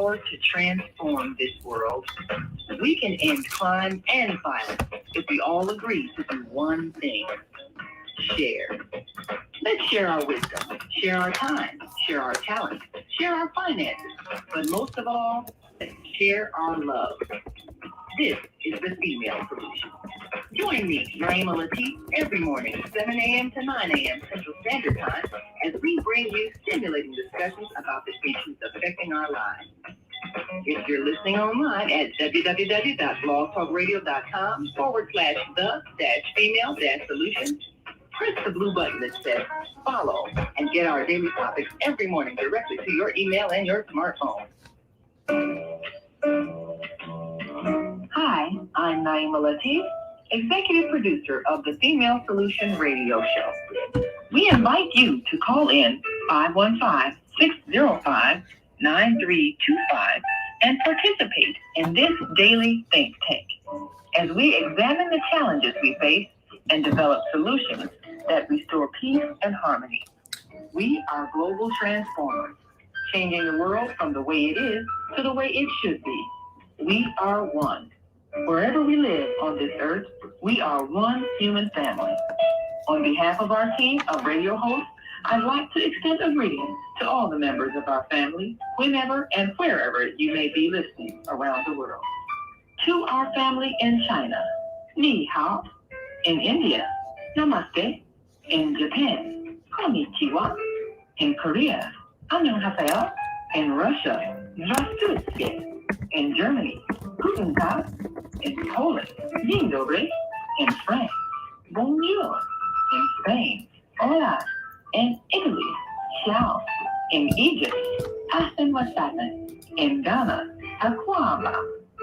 power to transform this world. We can end crime and violence if we all agree to do one thing: share. Let's share our wisdom, share our time, share our talent, share our finances, but most of all, let's share our love. This is the Female Solution. Join me, Naima Latif, every morning, 7 a.m. to 9 a.m. Central Standard Time, as we bring you stimulating discussions about the issues affecting our lives. If you're listening online at www.blogtalkradio.com/the-female-solution, press the blue button that says follow and get our daily topics every morning directly to your email and your smartphone. Hi, I'm Naima Latif, executive producer of the Female Solution radio show. We invite you to call in 515-605-9325 and participate in this daily think tank as we examine the challenges we face and develop solutions that restore peace and harmony. We are global transformers, changing the world from the way it is to the way it should be. We are one. Wherever we live on this earth, we are one human family. On behalf of our team of radio hosts, I'd like to extend a greeting to all the members of our family, whenever and wherever you may be listening around the world. To our family in China, Ni Hao. In India, Namaste. In Japan, Konnichiwa. In Korea, Annyeonghaseyo. In Russia, Здравствуйте. In Germany, Guten Tag. In Poland, Dzień dobry. In France, Bonjour. In Spain, Hola. In Italy, Ciao. In Egypt, Ahsan wa sahlan. In Ghana, Akwaba.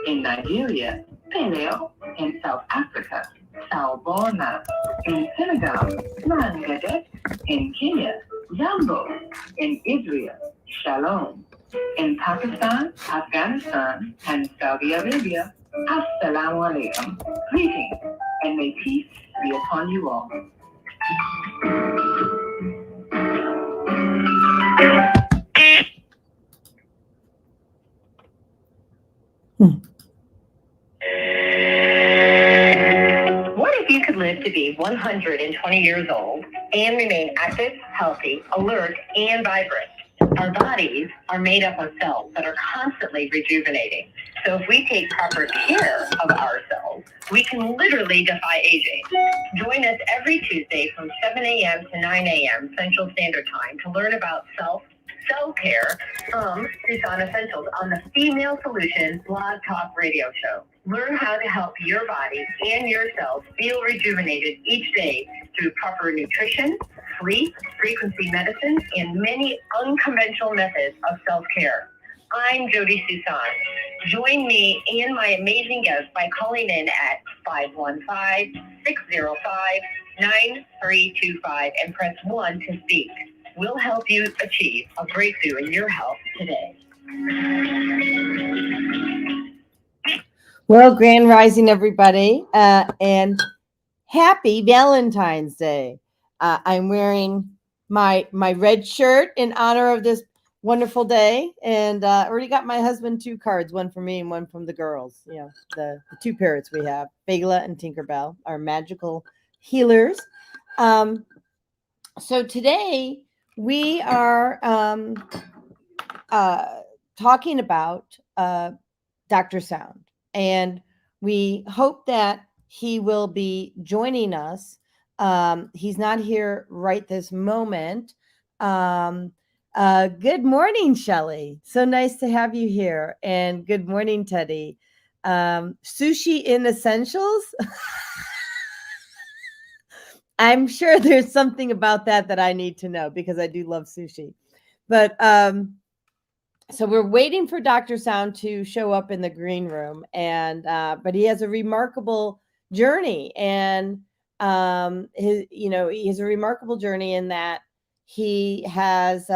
In Nigeria, Paleo. In South Africa, Salbona. In Senegal, Mangadet. In Kenya, Jambo. In Israel, Shalom. In Pakistan, Afghanistan, and Saudi Arabia, Assalamu alaikum. Greetings, and may peace be upon you all. What if you could live to be 120 years old and remain active, healthy, alert, and vibrant? Our bodies are made up of cells that are constantly rejuvenating. So if we take proper care of ourselves, we can literally defy aging. Join us every Tuesday from 7 a.m. to 9 a.m. Central Standard Time to learn about self-care from Tucson Essentials on the Female Solution Blog Talk Radio Show. Learn how to help your body and your cells feel rejuvenated each day through proper nutrition, sleep, frequency medicine, and many unconventional methods of self-care. I'm Jody Susan. Join me and my amazing guests by calling in at 515-605-9325 and press 1 to speak. We'll help you achieve a breakthrough in your health today. Well, Grand Rising, everybody, and happy Valentine's Day. I'm wearing my red shirt in honor of this wonderful day, and already got my husband 2 cards, one for me and one from the girls. You know, the 2 parrots we have, Bagla and Tinkerbell, our magical healers. So today we are talking about Dr. Sound, and we hope that he will be joining us. He's not here right this moment. Good morning, Shelley. So nice to have you here. And good morning, Teddy. Sushi in Essentials. I'm sure there's something about that I need to know, because I do love sushi. But so we're waiting for Dr. Sound to show up in the green room, and but he has a remarkable journey, and he has a remarkable journey in that he has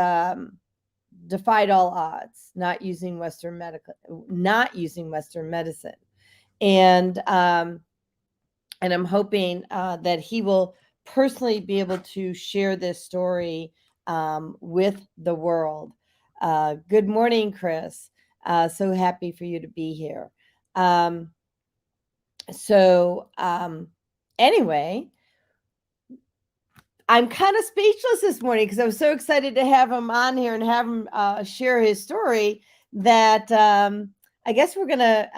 defied all odds, not using Western medicine, and I'm hoping that he will personally be able to share this story with the world. Good morning, Chris. So happy for you to be here. Um, so anyway, I'm kind of speechless this morning because I was so excited to have him on here and have him share his story that I guess we're gonna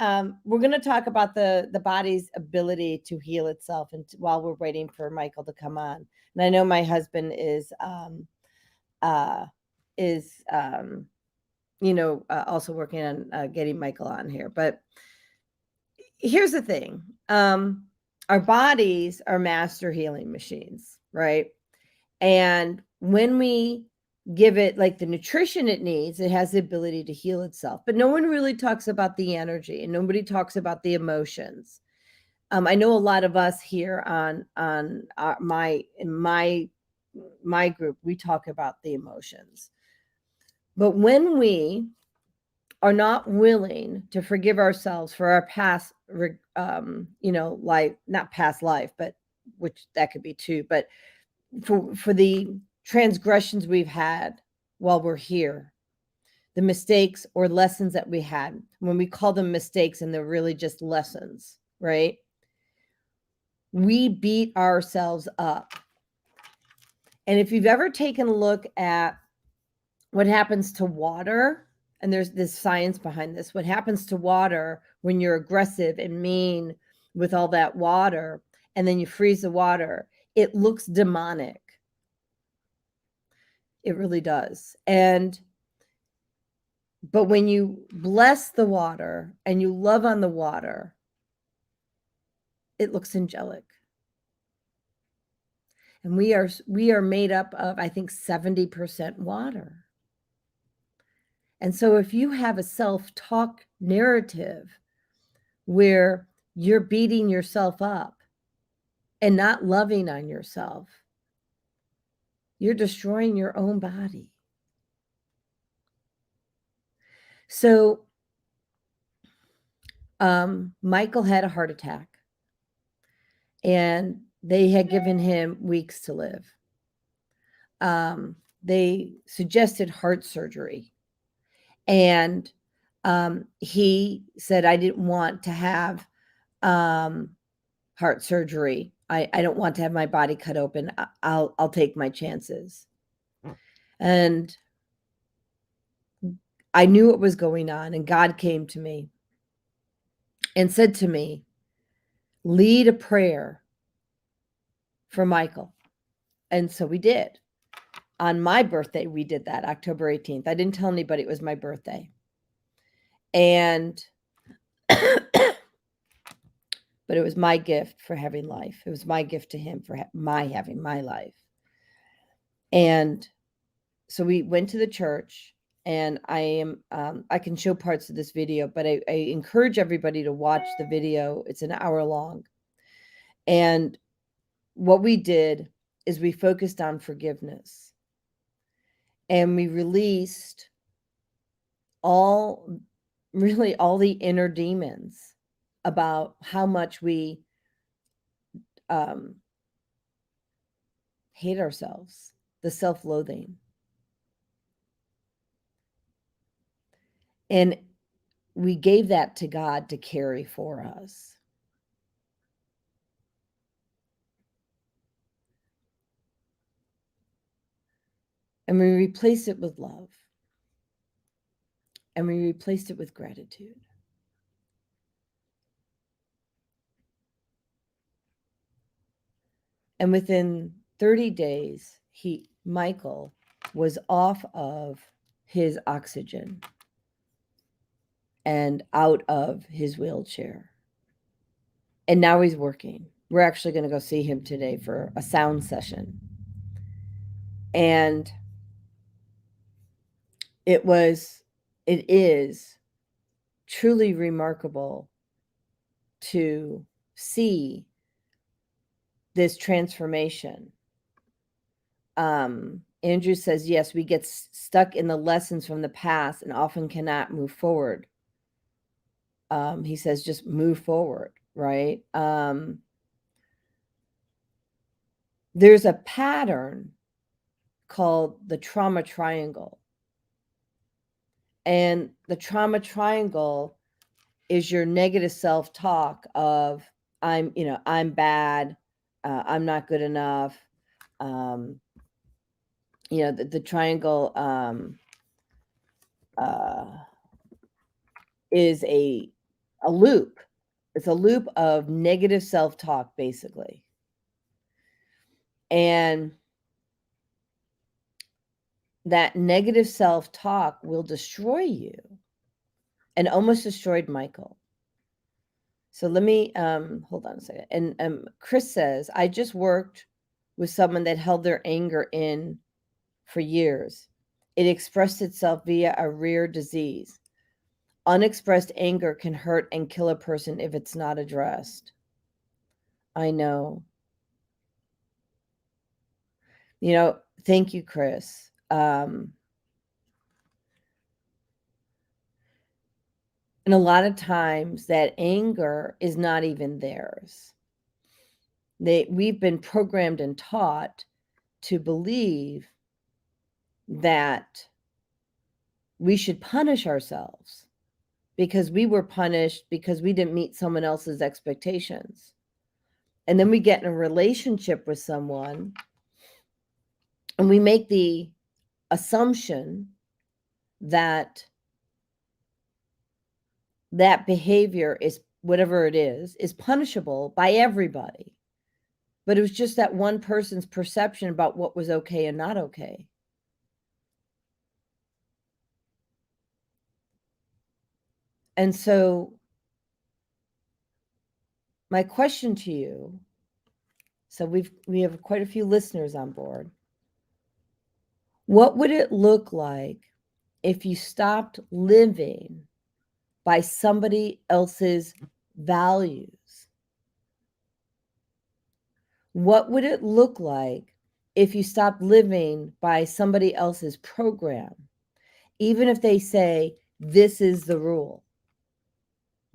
talk about the body's ability to heal itself, and while we're waiting for Michael to come on. And I know my husband is also working on getting Michael on here. But here's the thing: our bodies are master healing machines, right? And when we give it like the nutrition it needs, it has the ability to heal itself. But no one really talks about the energy, and nobody talks about the emotions. I know a lot of us here on my group, we talk about the emotions. But when we are not willing to forgive ourselves for our past, life, not past life, but which that could be too, but for the transgressions we've had while we're here, the mistakes or lessons that we had, when we call them mistakes and they're really just lessons, right? We beat ourselves up. And if you've ever taken a look at what happens to water, and there's this science behind this, what happens to water when you're aggressive and mean with all that water, and then you freeze the water, it looks demonic. It really does. But when you bless the water and you love on the water, it looks angelic. And we are made up of, I think, 70% water. And so if you have a self-talk narrative where you're beating yourself up and not loving on yourself, you're destroying your own body. So Michael had a heart attack, and they had given him weeks to live. They suggested heart surgery, and he said, I didn't want to have heart surgery. I don't want to have my body cut open. I'll take my chances. And I knew what was going on, and God came to me and said to me, lead a prayer for Michael. And so we did. On my birthday, we did that, October 18th. I didn't tell anybody it was my birthday. And but it was my gift for having life. It was my gift to him for my having my life. And so we went to the church, and I can show parts of this video, but I encourage everybody to watch the video. It's an hour long. And what we did is we focused on forgiveness, and we released all the inner demons about how much we hate ourselves, the self-loathing. And we gave that to God to carry for us. And we replaced it with love. And we replaced it with gratitude. And within 30 days, Michael was off of his oxygen and out of his wheelchair. And now he's working. We're actually going to go see him today for a sound session. And it is truly remarkable to see this transformation. Andrew says, yes, we get stuck in the lessons from the past and often cannot move forward. He says, just move forward, right? There's a pattern called the trauma triangle. And the trauma triangle is your negative self-talk of I'm bad, I'm not good enough. The triangle is a loop. It's a loop of negative self-talk, basically. And that negative self-talk will destroy you, and almost destroyed Michael. So let me hold on a second. And Chris says, I just worked with someone that held their anger in for years. It expressed itself via a rare disease. Unexpressed anger can hurt and kill a person if it's not addressed. I know. Thank you, Chris. And a lot of times that anger is not even theirs. We've been programmed and taught to believe that we should punish ourselves because we were punished because we didn't meet someone else's expectations. And then we get in a relationship with someone and we make the assumption that that behavior is, whatever it is punishable by everybody. But it was just that one person's perception about what was okay and not okay. And so my question to you, so we have quite a few listeners on board. What would it look like if you stopped living by somebody else's values? What would it look like if you stopped living by somebody else's program? Even if they say, this is the rule.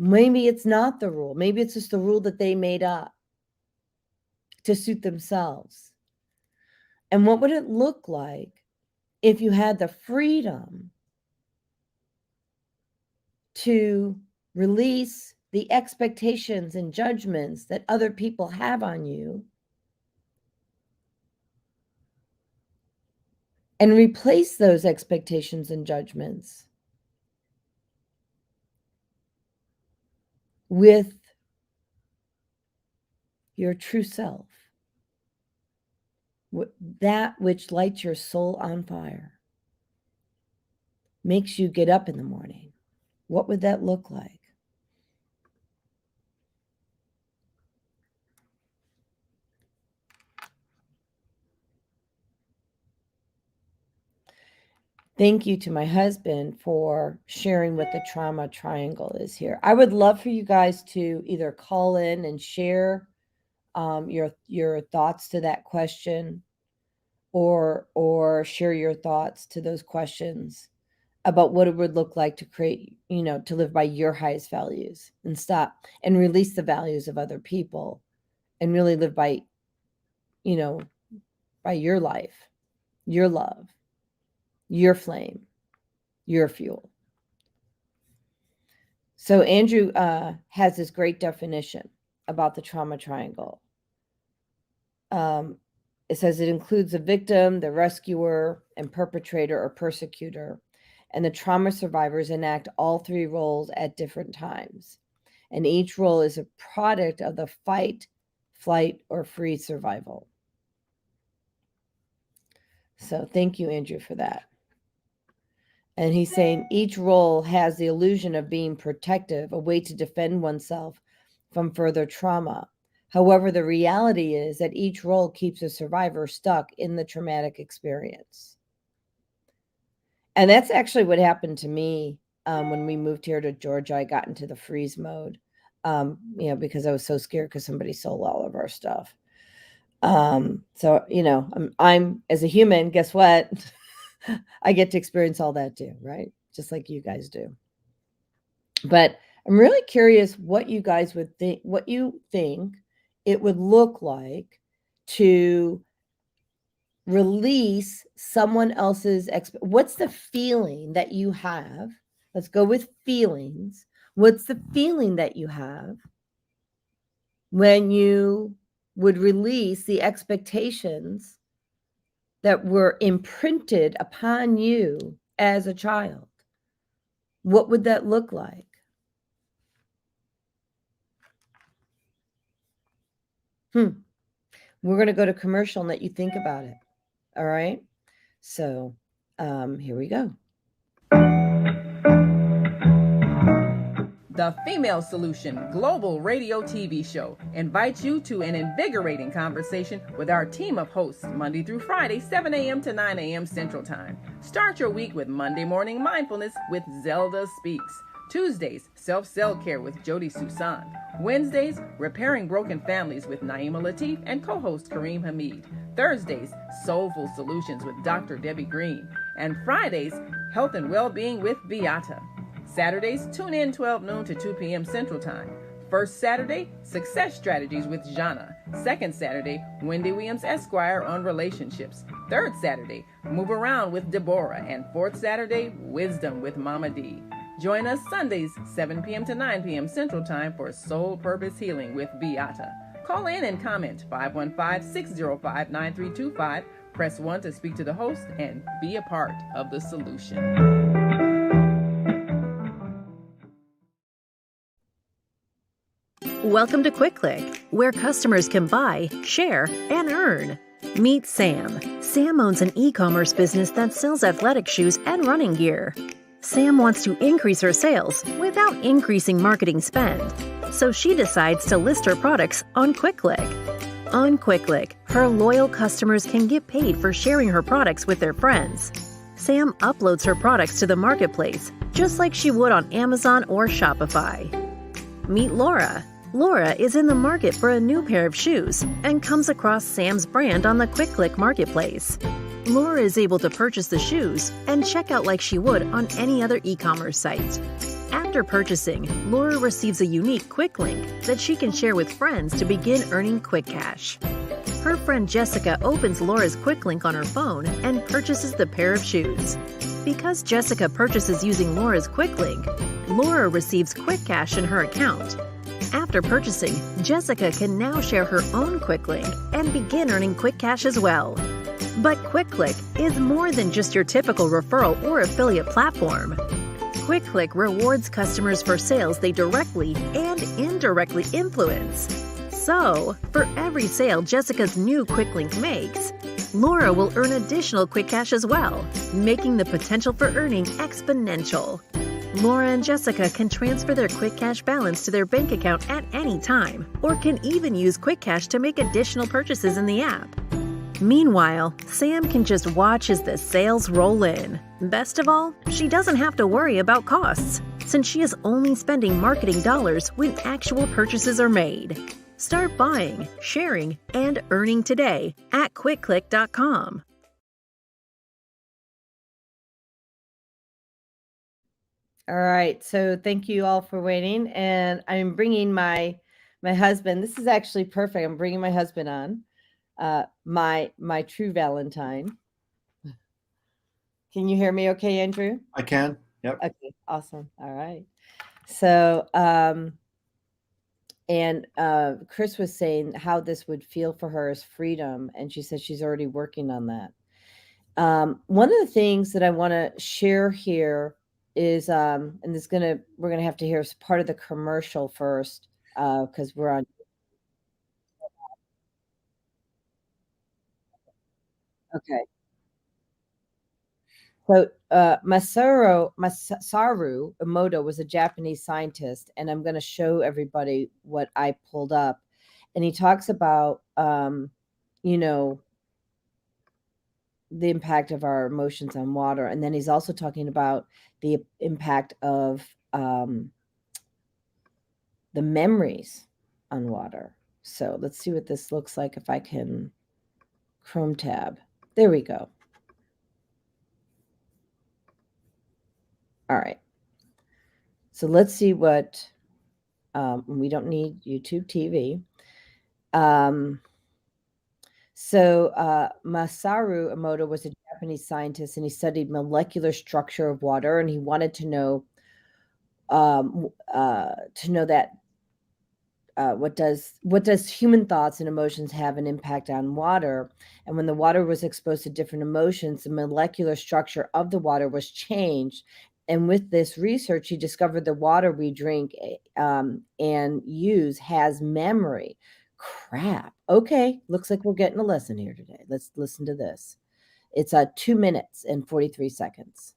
Maybe it's not the rule. Maybe it's just the rule that they made up to suit themselves. And what would it look like if you had the freedom to release the expectations and judgments that other people have on you and replace those expectations and judgments with your true self, that which lights your soul on fire, makes you get up in the morning? What would that look like? Thank you to my husband for sharing what the trauma triangle is here. I would love for you guys to either call in and share your thoughts to that question, or share your thoughts to those questions about what it would look like to create, to live by your highest values and stop and release the values of other people and really live by, by your life, your love, your flame, your fuel. So Andrew has this great definition about the trauma triangle. It says it includes the victim, the rescuer, and perpetrator or persecutor. And the trauma survivors enact all three roles at different times. And each role is a product of the fight, flight, or freeze survival. So thank you, Andrew, for that. And he's saying each role has the illusion of being protective, a way to defend oneself from further trauma. However, the reality is that each role keeps a survivor stuck in the traumatic experience. And that's actually what happened to me when we moved here to Georgia. I got into the freeze mode, because I was so scared because somebody stole all of our stuff. So, I'm as a human, guess what? I get to experience all that too, right? Just like you guys do. But I'm really curious what you guys would think, what you think it would look like to release someone else's what's the feeling that you have? Let's go with feelings. What's the feeling that you have when you would release the expectations that were imprinted upon you as a child? What would that look like? We're going to go to commercial and let you think about it. All right. So here we go. The Female Solution Global Radio TV Show invites you to an invigorating conversation with our team of hosts Monday through Friday, 7 a.m. to 9 a.m. Central Time. Start your week with Monday Morning Mindfulness with Zelda Speaks. Tuesdays, Self-Cell Care with Jody Susan. Wednesdays, Repairing Broken Families with Naima Latif and co-host Kareem Hamid. Thursdays, Soulful Solutions with Dr. Debbie Green. And Fridays, Health and Wellbeing with Beata. Saturdays, tune in 12 noon to 2 p.m. Central Time. First Saturday, Success Strategies with Jana. Second Saturday, Wendy Williams Esquire on relationships. Third Saturday, Move Around with Deborah. And fourth Saturday, Wisdom with Mama D. Join us Sundays, 7 p.m. to 9 p.m. Central Time for Soul Purpose Healing with Beata. Call in and comment 515-605-9325. Press 1 to speak to the host and be a part of the solution. Welcome to Quick Click, where customers can buy, share, and earn. Meet Sam. Sam owns an e-commerce business that sells athletic shoes and running gear. Sam wants to increase her sales without increasing marketing spend, so she decides to list her products on Quick Click. On Quick Click, her loyal customers can get paid for sharing her products with their friends. Sam uploads her products to the marketplace, just like she would on Amazon or Shopify. Meet Laura. Laura is in the market for a new pair of shoes and comes across Sam's brand on the Quick Click marketplace. Laura is able to purchase the shoes and check out like she would on any other e-commerce site. After purchasing, Laura receives a unique Quick Link that she can share with friends to begin earning Quick Cash. Her friend Jessica opens Laura's Quick Link on her phone and purchases the pair of shoes. Because Jessica purchases using Laura's Quick Link, Laura receives Quick Cash in her account. After purchasing, Jessica can now share her own Quick Link and begin earning Quick Cash as well. But Quick Click is more than just your typical referral or affiliate platform. Quick Click rewards customers for sales they directly and indirectly influence. So, for every sale Jessica's new Quick Link makes, Laura will earn additional Quick Cash as well, making the potential for earning exponential. Laura and Jessica can transfer their Quick Cash balance to their bank account at any time, or can even use Quick Cash to make additional purchases in the app. Meanwhile, Sam can just watch as the sales roll in. Best of all, she doesn't have to worry about costs, since she is only spending marketing dollars when actual purchases are made. Start buying, sharing, and earning today at QuickClick.com. All right. So thank you all for waiting. And I'm bringing my husband. This is actually perfect. I'm bringing my husband on, my true Valentine. Can you hear me okay, Andrew? I can. Yep. Okay. Awesome. All right. So, Chris was saying how this would feel for her as freedom. And she said she's already working on that. One of the things that I want to share here is, and we're gonna have to hear part of the commercial first, because we're on. Okay. So Masaru Emoto was a Japanese scientist, and I'm going to show everybody what I pulled up. And he talks about, the impact of our emotions on water. And then he's also talking about the impact of the memories on water. So let's see what this looks like if I can Chrome tab. There we go. All right. So let's see what, we don't need YouTube TV. So Masaru Emoto was a Japanese scientist, and he studied molecular structure of water, and he wanted to know that what does human thoughts and emotions have an impact on water? And when the water was exposed to different emotions, the molecular structure of the water was changed. And with this research, he discovered the water we drink and use has memory. Crap. Okay, looks like we're getting a lesson here today. Let's listen to this. It's 2 minutes and 43 seconds.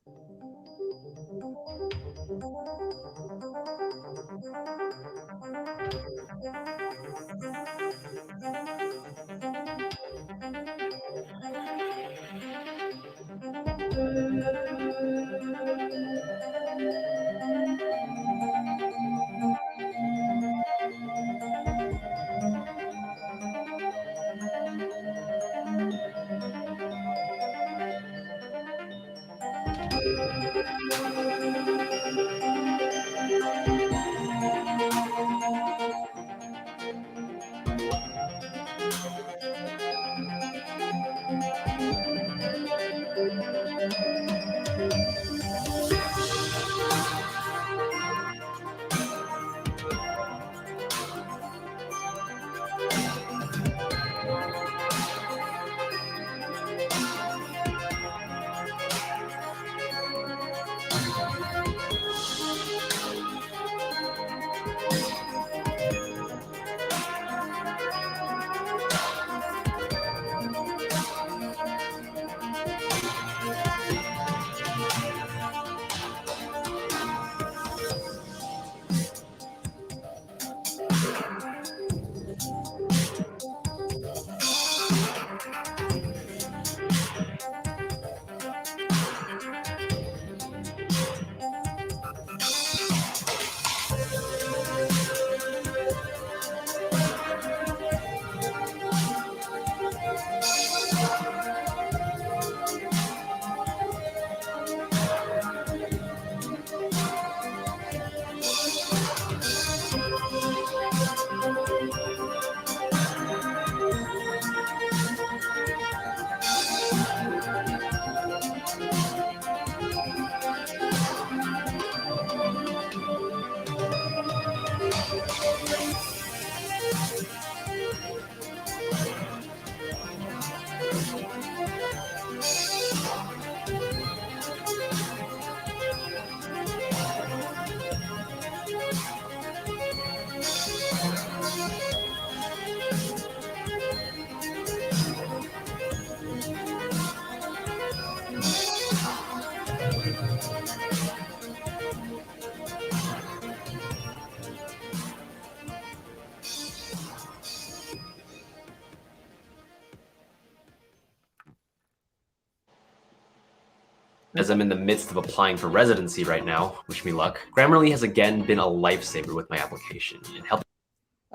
As I'm in the midst of applying for residency right now, wish me luck, Grammarly has again been a lifesaver with my application and helping.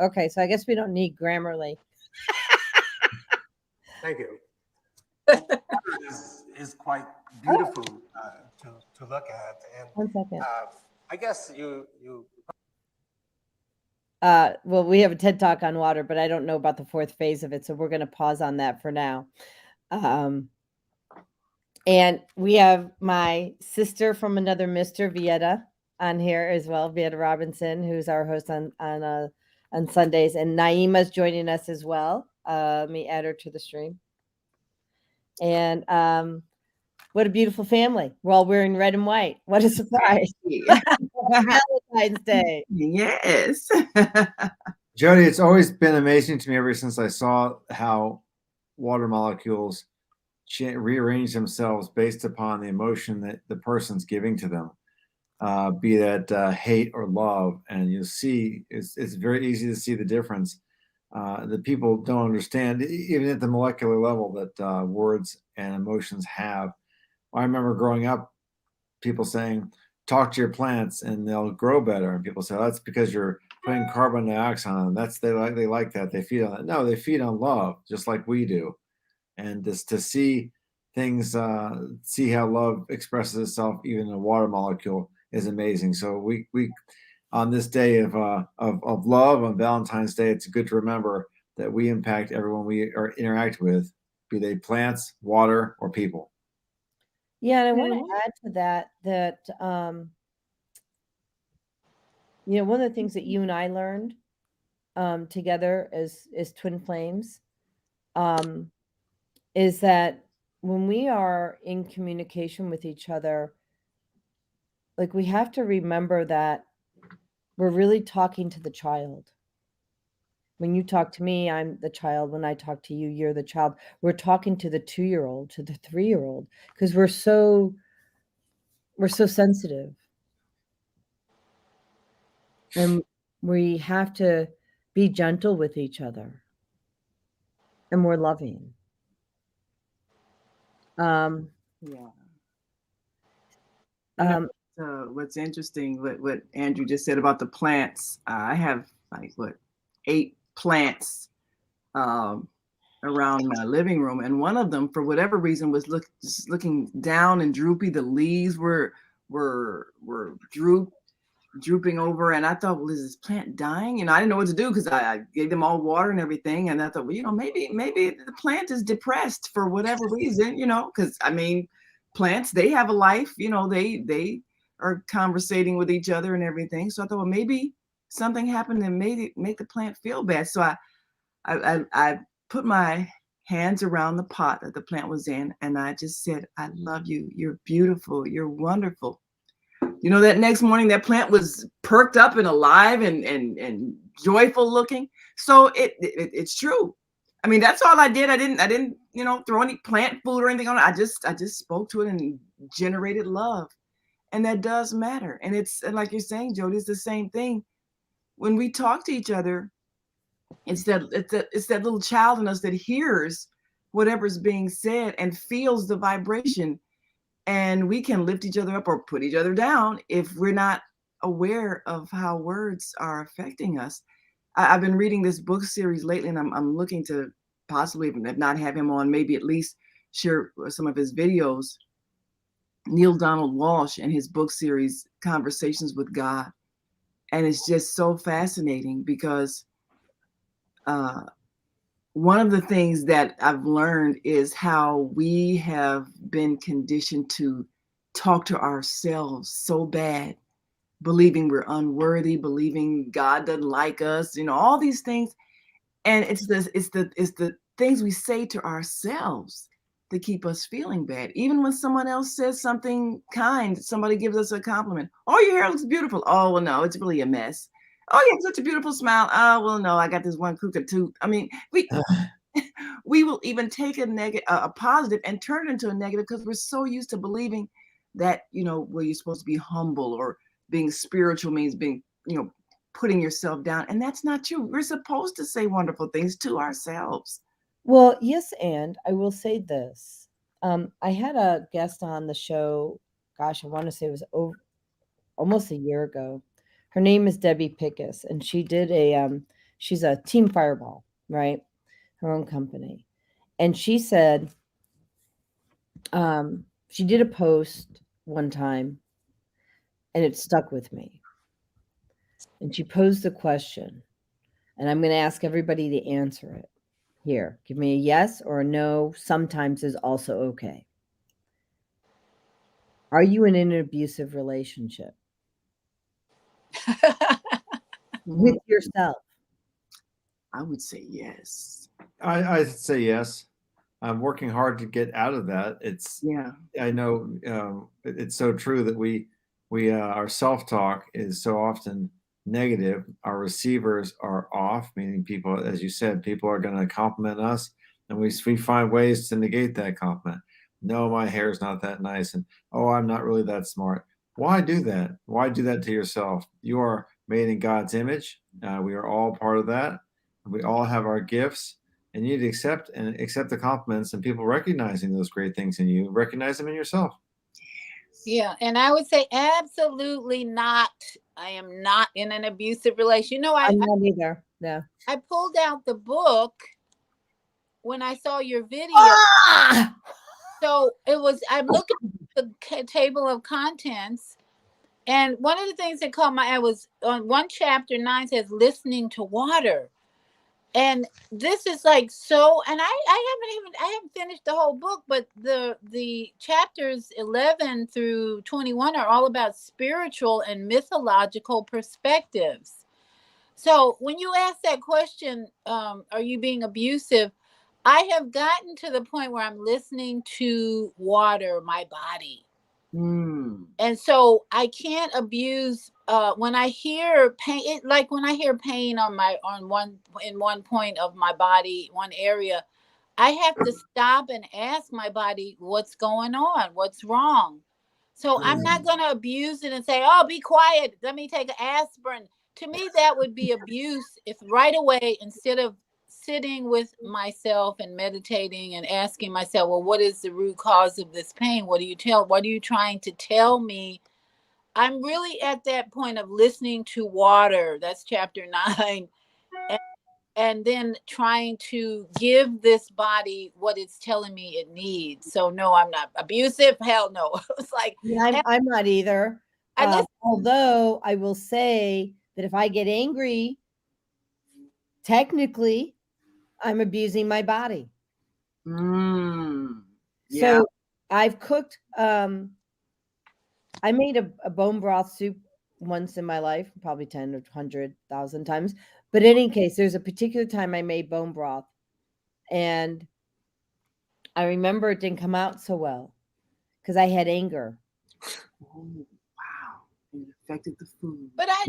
Okay, so I guess we don't need Grammarly. Thank you. is quite beautiful to look at, and 1 second. I guess you. Well, we have a TED Talk on water, but I don't know about the fourth phase of it, so we're going to pause on that for now. And we have my sister from another Mr. Vieta on here as well, Vieta Robinson, who's our host on Sundays, and Naima's joining us as well. Let me add her to the stream. And what a beautiful family! We're all wearing red and white. What a surprise! Valentine's Day. Yes. Jody, it's always been amazing to me ever since I saw how water molecules rearrange themselves based upon the emotion that the person's giving to them, be that hate or love. And you'll see, it's very easy to see the difference that people don't understand, even at the molecular level, that words and emotions have. I remember growing up, people saying, talk to your plants and they'll grow better. And people say, oh, that's because you're putting carbon dioxide on them. They like that. They feed on that. No, they feed on love, just like we do. And just to see things, see how love expresses itself even in a water molecule is amazing. So we on this day of love, on Valentine's Day, it's good to remember that we impact everyone we interact with, be they plants, water, or people. Yeah, and I want to add to that one of the things that you and I learned together as twin flames is that when we are in communication with each other, like, we have to remember that we're really talking to the child. When you talk to me, I'm the child. When I talk to you, you're the child. We're talking to the 2-year-old, to the 3-year-old, because we're so sensitive. And we have to be gentle with each other and more loving. Yeah. What's interesting, what Andrew just said about the plants, I have 8 plants around my living room, and one of them, for whatever reason, was just looking down and droopy. The leaves were drooping over, and I thought, well, is this plant dying? I didn't know what to do, because I gave them all water and everything, and I thought, well, maybe the plant is depressed for whatever reason, because plants, they have a life, they are conversating with each other and everything. So I thought, well, maybe something happened and make the plant feel bad. So I put my hands around the pot that the plant was in, and I just said, I love you. You're beautiful. You're wonderful. That next morning, that plant was perked up and alive and joyful looking. So it's true. I mean, that's all I did. I didn't throw any plant food or anything on it. I just spoke to it and generated love. And that does matter. And like you're saying, Jody, it's the same thing. When we talk to each other, it's that little child in us that hears whatever's being said and feels the vibration. And we can lift each other up or put each other down if we're not aware of how words are affecting us. I've been reading this book series lately, and I'm looking to possibly, if not have him on, maybe at least share some of his videos. Neil Donald Walsh and his book series, Conversations with God. And it's just so fascinating, because one of the things that I've learned is how we have been conditioned to talk to ourselves so bad, believing we're unworthy, believing God doesn't like us, all these things. And it's the things we say to ourselves that keep us feeling bad. Even when someone else says something kind, somebody gives us a compliment. Oh, your hair looks beautiful. Oh, well, no, it's really a mess. Oh, you have such a beautiful smile. Oh, well, no, I got this one crooked tooth. I mean, we will even take a positive and turn it into a negative, because we're so used to believing that, where you're supposed to be humble, or being spiritual means being, putting yourself down. And that's not true. We're supposed to say wonderful things to ourselves. Well, yes, and I will say this. I had a guest on the show, gosh, I want to say it was almost a year ago. Her name is Debbie Pickus, and she did she's a Team Fireball, right? Her own company. And she said, she did a post one time, and it stuck with me. And she posed the question, and I'm going to ask everybody to answer it. Here, give me a yes or a no. Sometimes is also okay. Are you in an abusive relationship with yourself? I would say yes. I'd say yes. I'm working hard to get out of that. I know it's so true that we our self-talk is so often negative. Our receivers are off, meaning people, as you said, people are going to compliment us, and we find ways to negate that compliment. No, my hair's not that nice, and oh, I'm not really that smart. Why do that? Why do that to yourself? You are made in God's image. We are all part of that. We all have our gifts, and you need to accept the compliments and people recognizing those great things in you. Recognize them in yourself. Yeah, and I would say absolutely not. I am not in an abusive relation. I'm not either. Yeah. I pulled out the book when I saw your video. Ah! So I'm looking at the table of contents, and one of the things that caught my eye was on one chapter 9 says listening to water. And this is like so, and I haven't finished the whole book, but the chapters 11 through 21 are all about spiritual and mythological perspectives. So when you ask that question, are you being abusive? I have gotten to the point where I'm listening to water, my body. And so I can't abuse when I hear pain, like when I hear pain on one point of my body, one area, I have to stop and ask my body, what's going on? What's wrong? So I'm not going to abuse it and say, oh, be quiet. Let me take an aspirin. To me, that would be abuse if right away, instead of sitting with myself and meditating and asking myself, well, what is the root cause of this pain? What are you trying to tell me? I'm really at that point of listening to water. That's chapter 9. And then trying to give this body what it's telling me it needs. So no, I'm not abusive. Hell no. It's like, yeah, I'm not either. Although I will say that if I get angry, technically I'm abusing my body. Yeah. So I've cooked, I made a bone broth soup once in my life, probably 10 or 100,000 times. But in any case, there's a particular time I made bone broth, and I remember it didn't come out so well because I had anger. Oh, wow. It affected the food. But I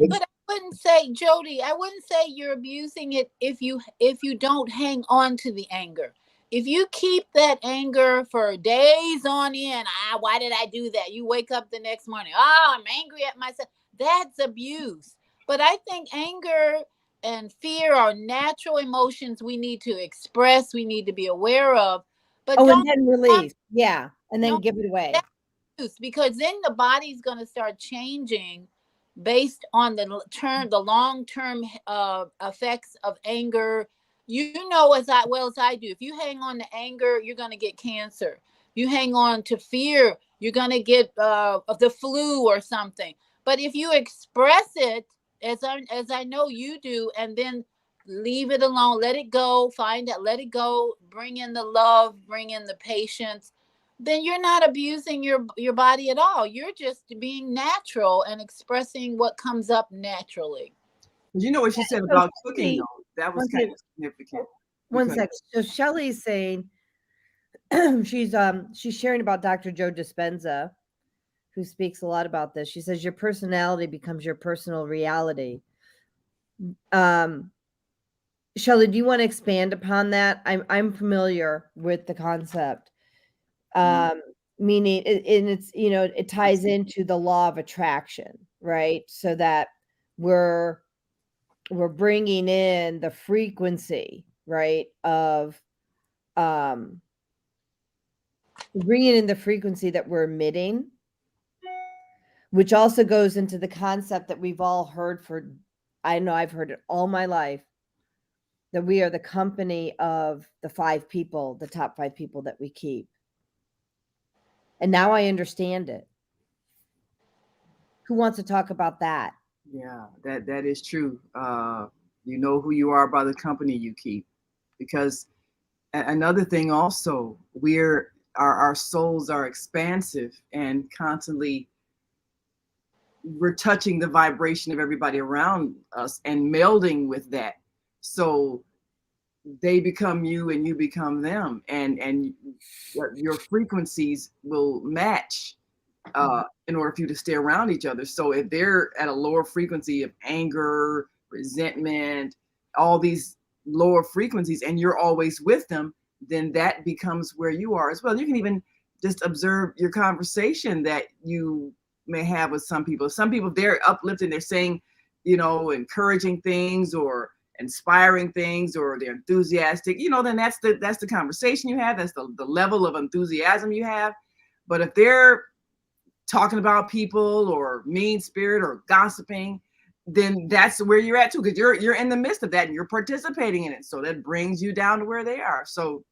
wouldn't say, Jody, I wouldn't say you're abusing it if you don't hang on to the anger. If you keep that anger for days on end, why did I do that? You wake up the next morning, I'm angry at myself. That's abuse. But I think anger and fear are natural emotions we need to express, we need to be aware of. But and then release. Yeah. And then give it away. Because then the body's going to start changing based on the long-term effects of anger. You know as well as I do, if you hang on to anger, you're going to get cancer. You hang on to fear, you're going to get the flu or something. But if you express it, as I know you do, and then leave it alone, let it go, let it go, bring in the love, bring in the patience, then you're not abusing your body at all. You're just being natural and expressing what comes up naturally. You know what she said about cooking, though? That was kind of significant. One sec. So Shelley's saying she's sharing about Dr. Joe Dispenza, who speaks a lot about this. She says your personality becomes your personal reality. Shelley, do you want to expand upon that? I'm familiar with the concept. Meaning it's it ties into the law of attraction, right? So that we're bringing in the frequency, right, of bringing in the frequency that we're emitting, which also goes into the concept that we've all heard I know I've heard it all my life, that we are the company of the top 5 people that we keep. And now I understand it. Who wants to talk about that? Yeah, that is true. You know who you are by the company you keep. Because another thing also, our souls are expansive, and constantly we're touching the vibration of everybody around us and melding with that. So they become you and you become them, and your frequencies will match in order for you to stay around each other. So if they're at a lower frequency of anger, resentment, all these lower frequencies, and you're always with them, then that becomes where you are as well. You can even just observe your conversation that you may have with some people. Some people, they're uplifting, they're saying, encouraging things or inspiring things, or they're enthusiastic, then that's the conversation you have. That's the level of enthusiasm you have. But if they're talking about people or mean spirit or gossiping, then that's where you're at too, because you're in the midst of that and you're participating in it. So that brings you down to where they are. So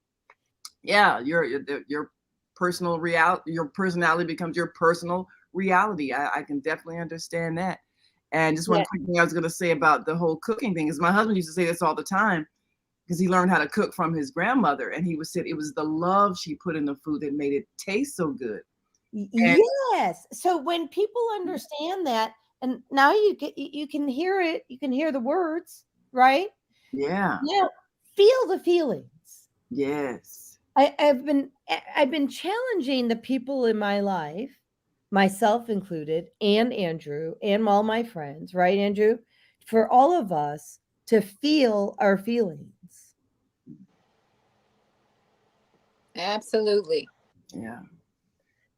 yeah, your personal reality, your personality becomes your personal reality. I can definitely understand that. And just one quick thing I was going to say about the whole cooking thing is my husband used to say this all the time. because he learned how to cook from his grandmother, and he was said it was the love she put in the food that made it taste so good. And Yes. So when people understand that, and now you can hear it, you can hear the words, right? yeah, Now feel the feelings. yes, I've been challenging the people in my life, myself included, and Andrew, and all my friends, right, Andrew, for all of us to feel our feelings. Absolutely. yeah,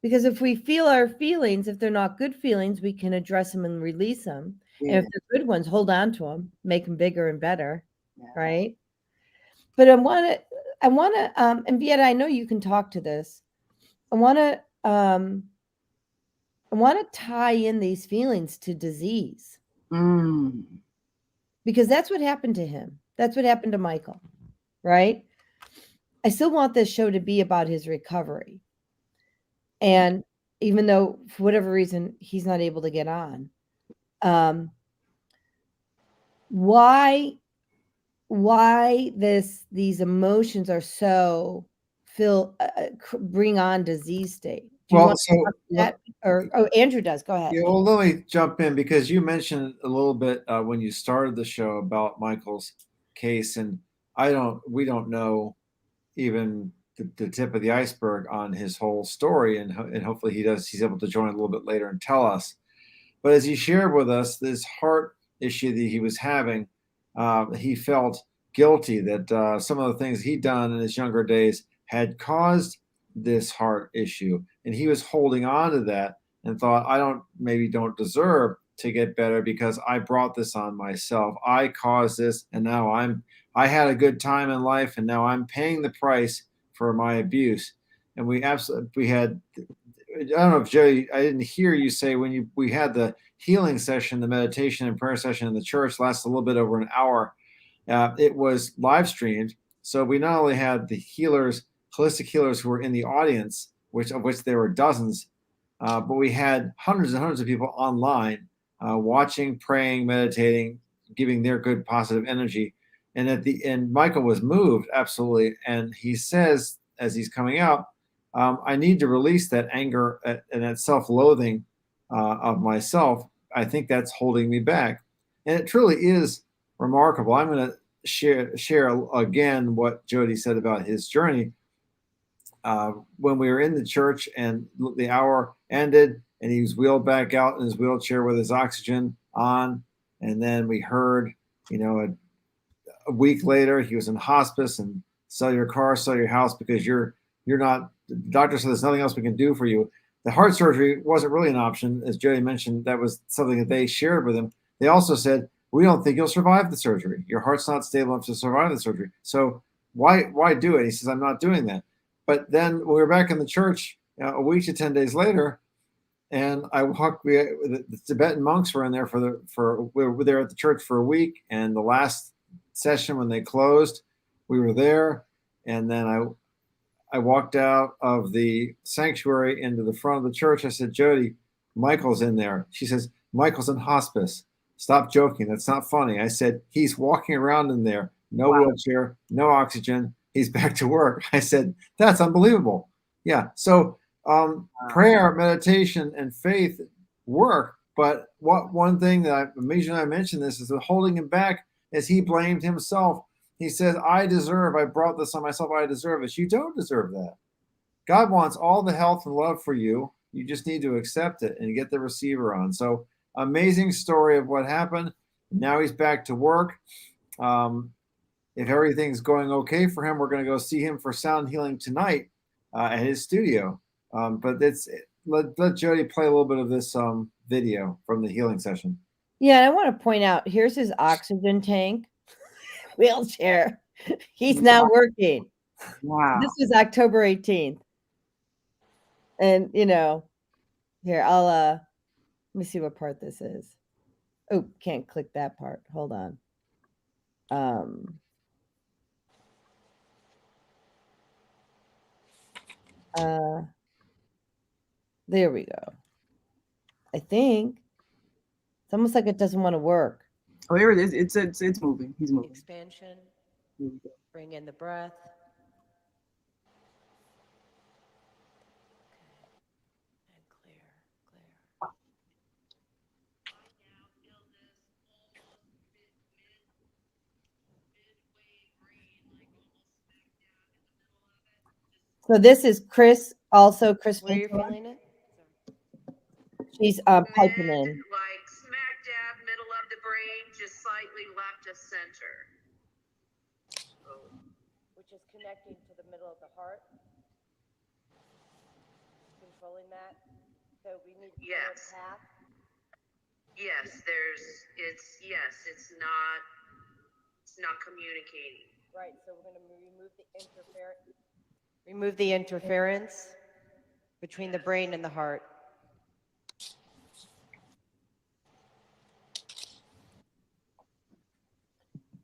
Because if we feel our feelings, if they're not good feelings, we can address them and release them. And yeah, if they're good ones, hold on to them, make them bigger and better, yeah. right? But I want to, and Vieta, I know you can talk to this. I want to tie in these feelings to disease Mm. because that's what happened to him. That's what happened to Michael, right? I still want this show to be about his recovery. And even though for whatever reason he's not able to get on, why these emotions are so bring on disease state. Do you Well, want to talk to that, or Andrew does? Go ahead. yeah, well, let me jump in because you mentioned a little bit when you started the show about Michael's case, and we don't know even the tip of the iceberg on his whole story, and hopefully he's able to join a little bit later and tell us. But as he shared with us this heart issue that he was having, he felt guilty that some of the things he'd done in his younger days had caused this heart issue, and he was holding on to that and thought, I don't deserve to get better because I brought this on myself. I caused this, and now I had a good time in life, and now I'm paying the price for my abuse. And we had, I don't know if Joey, I didn't hear you say when we had the healing session, the meditation and prayer session in the church lasted a little bit over an hour. It was live streamed, so we not only had the healers, holistic healers, who were in the audience, of which there were dozens, but we had hundreds and hundreds of people online watching, praying, meditating, giving their good positive energy. And at the end, Michael was moved absolutely, and he says as he's coming out, I need to release that anger and that self-loathing of myself. I think that's holding me back, and it truly is remarkable. I'm going to share again what Jody said about his journey. When we were in the church and the hour ended, and he was wheeled back out in his wheelchair with his oxygen on, and then we heard, a week later he was in hospice, and sell your car, sell your house because you're not. The doctor said there's nothing else we can do for you. The heart surgery wasn't really an option, as Jody mentioned. That was something that they shared with him. They also said, we don't think you'll survive the surgery. Your heart's not stable enough to survive the surgery. So why do it? He says, I'm not doing that. But then we were back in the church a week to 10 days later, and the Tibetan monks were in there we were there at the church for a week. And the last session when they closed, we were there. And then I walked out of the sanctuary into the front of the church. I said, Jody, Michael's in there. She says, Michael's in hospice. Stop joking. That's not funny. I said, he's walking around in there. No wheelchair, no oxygen. He's back to work. I said, that's unbelievable. Yeah. So prayer, meditation, and faith work. But one thing that I mentioned this is that holding him back is he blamed himself. He says, I brought this on myself. I deserve it. You don't deserve that. God wants all the health and love for you. You just need to accept it and get the receiver on. So amazing story of what happened. Now he's back to work. If everything's going okay for him, we're going to go see him for sound healing tonight at his studio. But let Jody play a little bit of this video from the healing session. Yeah, and I want to point out, here's his oxygen tank, wheelchair. He's now working. Wow. This was October 18th. And, here, I'll, let me see what part this is. Oh, can't click that part. Hold on. There we go. I think it's almost like it doesn't want to work. Oh, here it is. It's moving. He's moving. Expansion. Bring in the breath. And clear, clear. So this is Chris, also Chris. Where you're feeling it? She's piping in. Like smack dab middle of the brain, just slightly left of center. Which is connecting to the middle of the heart. Controlling that. So we need to Yes. path. Yes, it's not communicating. Right, so we're going to remove the interference. Remove the interference between the brain and the heart.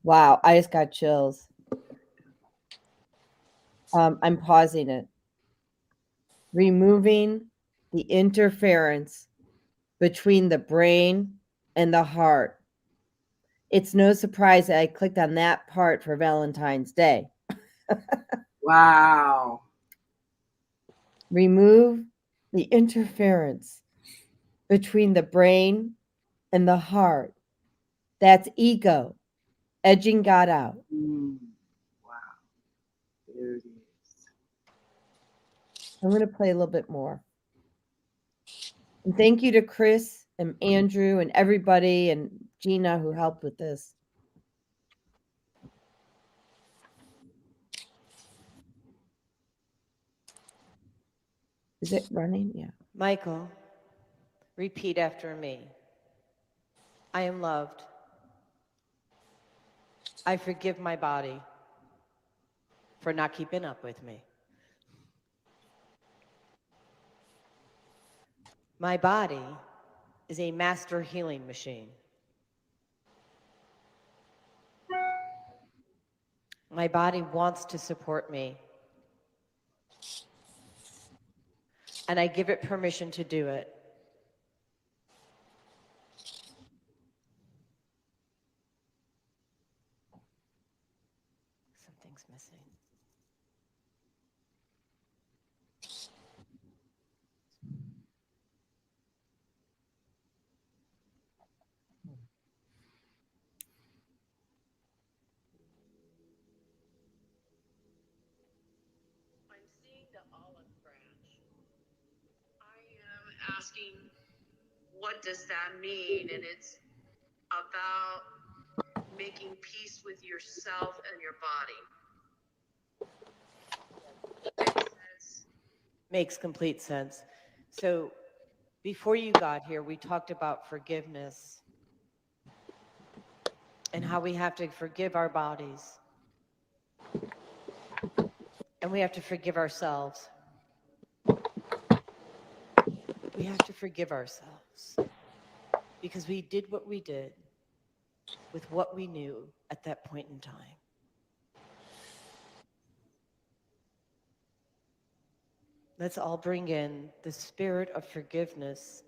Wow, I just got chills. I'm pausing it. Removing the interference between the brain and the heart. It's no surprise that I clicked on that part for Valentine's Day. Wow. Remove the interference between the brain and the heart. That's ego, edging God out. Wow. There it is. I'm going to play a little bit more. And thank you to Chris and Andrew and everybody and Gina who helped with this. Is it running? Yeah. Michael, repeat after me. I am loved. I forgive my body for not keeping up with me. My body is a master healing machine. My body wants to support me, and I give it permission to do it. Something's missing. I'm seeing the olive branch. I am asking, what does that mean? And it's about making peace with yourself and your body. Makes sense? Makes complete sense. So before you got here, we talked about forgiveness and how we have to forgive our bodies. And we have to forgive ourselves. We have to forgive ourselves because we did what we did with what we knew at that point in time. Let's all bring in the spirit of forgiveness.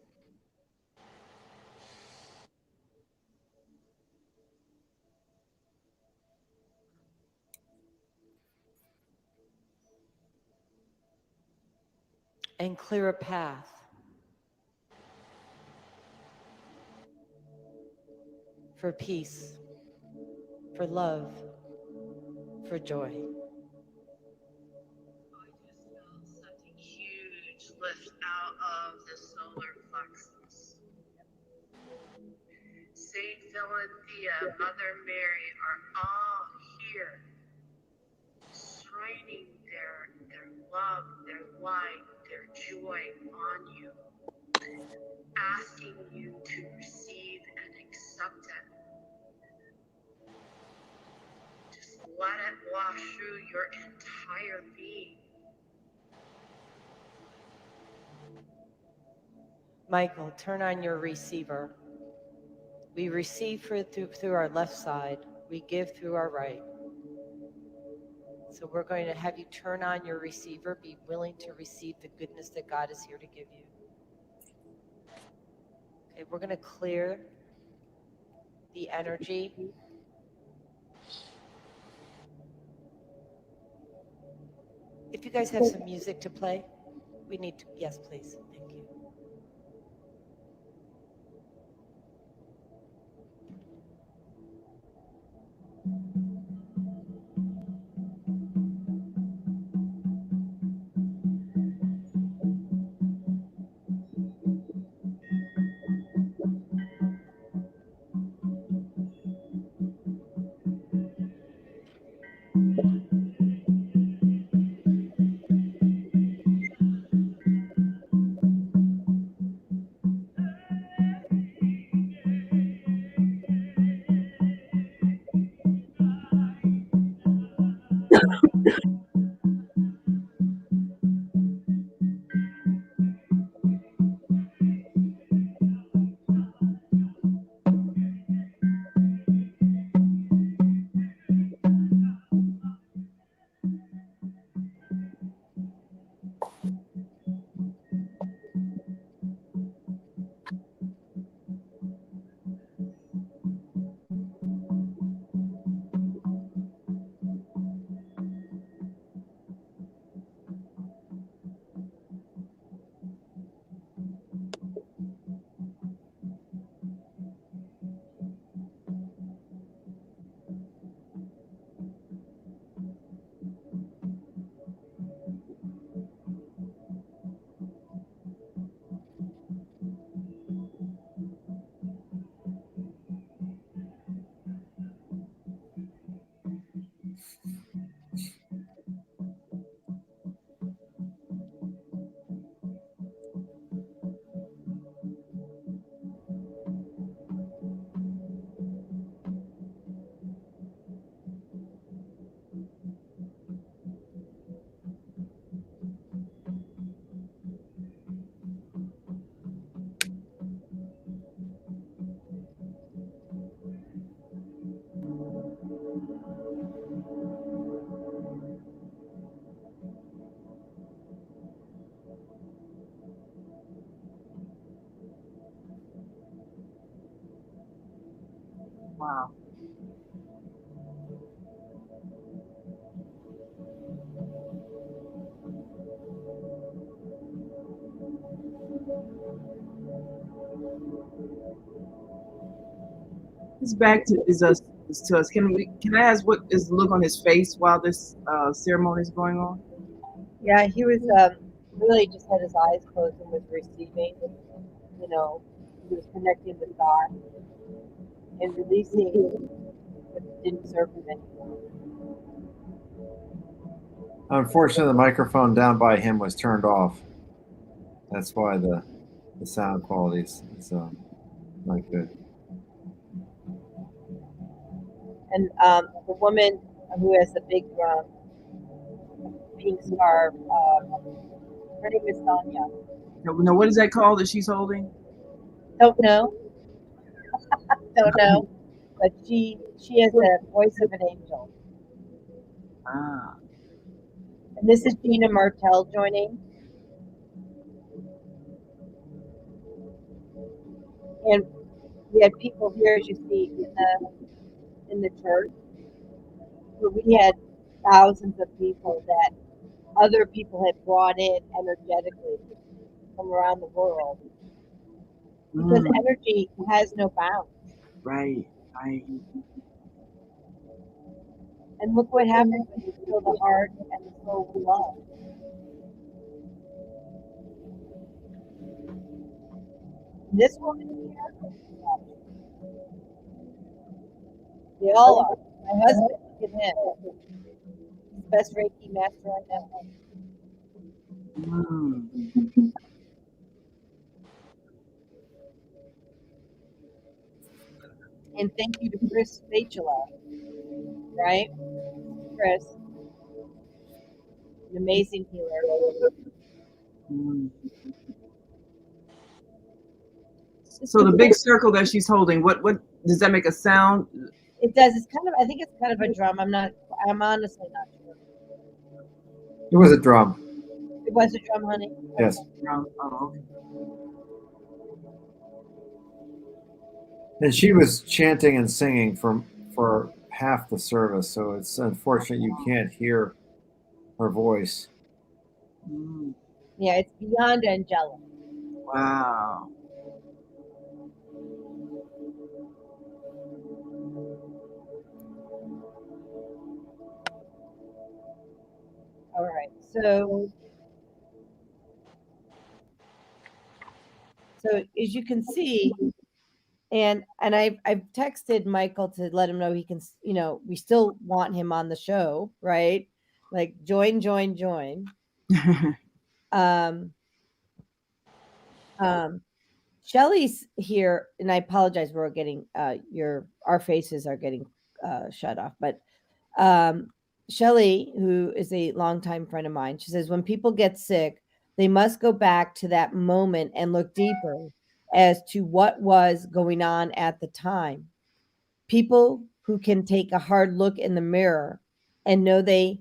And clear a path for peace, for love, for joy. I just felt such a huge lift out of the solar plexus. Saint Philathea, Mother Mary are all here, shining their love, their light, their joy on you, asking you to receive and accept it. Just let it wash through your entire being. Michael, turn on your receiver. We receive through our left side. We give through our right. So we're going to have you turn on your receiver. Be willing to receive the goodness that God is here to give you. Okay, we're going to clear the energy If you guys have some music to play, we need to, yes, please. Thank you. Wow. This back to is us is to us. Can I ask what is the look on his face while this ceremony is going on? Yeah, he was really just had his eyes closed and was receiving. You know, he was connecting with God and releasing what didn't serve him anymore. Unfortunately, the microphone down by him was turned off. That's why the sound quality is not good. And the woman who has the big pink scarf, her name is Sonia. No, what is that called that she's holding? Don't know. Don't know. But she has the voice of an angel. Ah. And this is Gina Martell joining. And we had people here, as you see, in the church. But we had thousands of people that other people had brought in energetically from around the world. Because energy has no bounds. Right. And look what happens when you fill the heart and the soul with love. This woman here, they all are. My husband, look at him. He's the best Reiki master I know. And thank you to Chris Spatula, right? Chris, an amazing healer. So the big circle that she's holding, what does that make a sound? It does. It's kind of. I think it's kind of a drum. I'm honestly not sure. It was a drum. It was a drum, honey. Yes. Oh, okay. And she was chanting and singing for half the service, so it's unfortunate you can't hear her voice. Mm. Yeah, it's beyond angelic. Wow. All right. So as you can see, and I've texted Michael to let him know he can, we still want him on the show, right? Like join. Shelly's here, and I apologize. We're getting our faces are getting shut off, but Shelly, who is a longtime friend of mine, she says when people get sick, they must go back to that moment and look deeper as to what was going on at the time. People who can take a hard look in the mirror and know they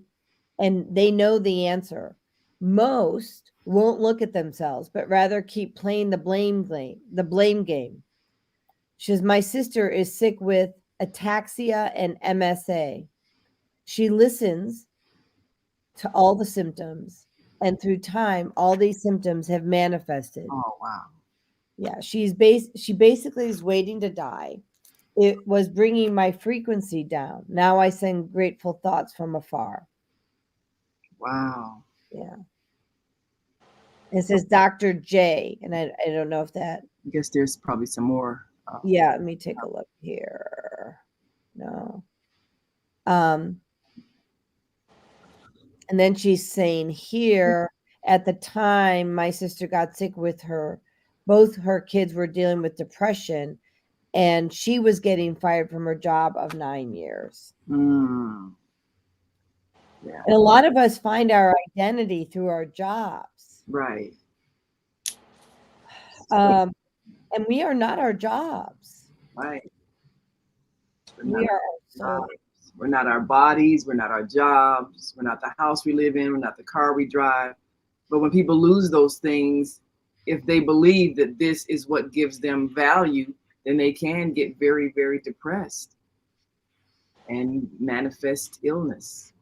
know the answer. Most won't look at themselves, but rather keep playing the blame game. She says, my sister is sick with ataxia and MSA. She listens to all the symptoms, and through time, all these symptoms have manifested. Oh, wow. Yeah, she basically is waiting to die. It was bringing my frequency down. Now I send grateful thoughts from afar. Wow. Yeah. It says Dr. J, and I don't know if that. I guess there's probably some more. Yeah, let me take a look here. No. And then she's saying here, at the time my sister got sick with both her kids were dealing with depression, and she was getting fired from her job of 9 years. Mm. Yeah. And a lot of us find our identity through our jobs. Right. And we are not our jobs. Right. We are our souls. We're not our bodies. We're not our jobs. We're not the house we live in. We're not the car we drive. But when people lose those things, if they believe that this is what gives them value, then they can get very, very depressed and manifest illness.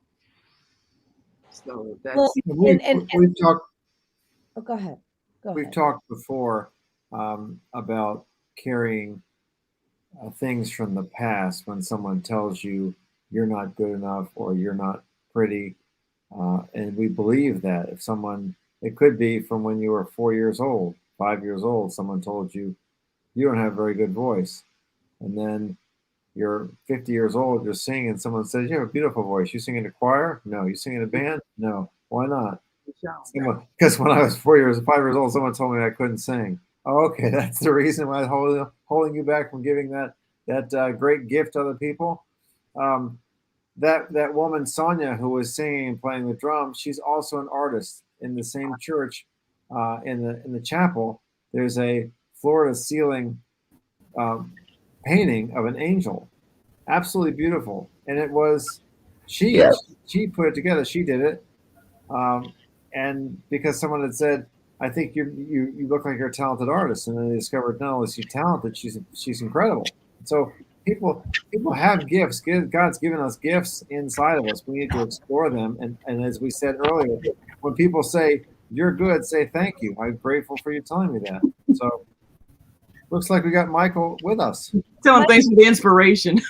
So that's. We've talked. Oh, go ahead. We've talked before about carrying things from the past when someone tells you you're not good enough or you're not pretty. And we believe that if someone, it could be from when you were 4 years old, 5 years old, someone told you you don't have a very good voice. And then you're 50 years old, you're singing, and someone says, you have a beautiful voice. You sing in a choir? No. You sing in a band? No. Why not? Because when I was 5 years old, someone told me I couldn't sing. Oh, okay, that's the reason why I'm holding you back from giving that great gift to other people. That woman Sonia who was singing and playing the drums, she's also an artist in the same church. In the chapel, there's a floor to ceiling painting of an angel, absolutely beautiful, and it was she put it together. She did it, and because someone had said, I think you look like you're a talented artist, and then they discovered not only is she talented, she's incredible. So people have gifts. God's given us gifts inside of us. We need to explore them. And as we said earlier, when people say you're good, say thank you. I'm grateful for you telling me that. So looks like we got Michael with us. Tell him thanks for the inspiration.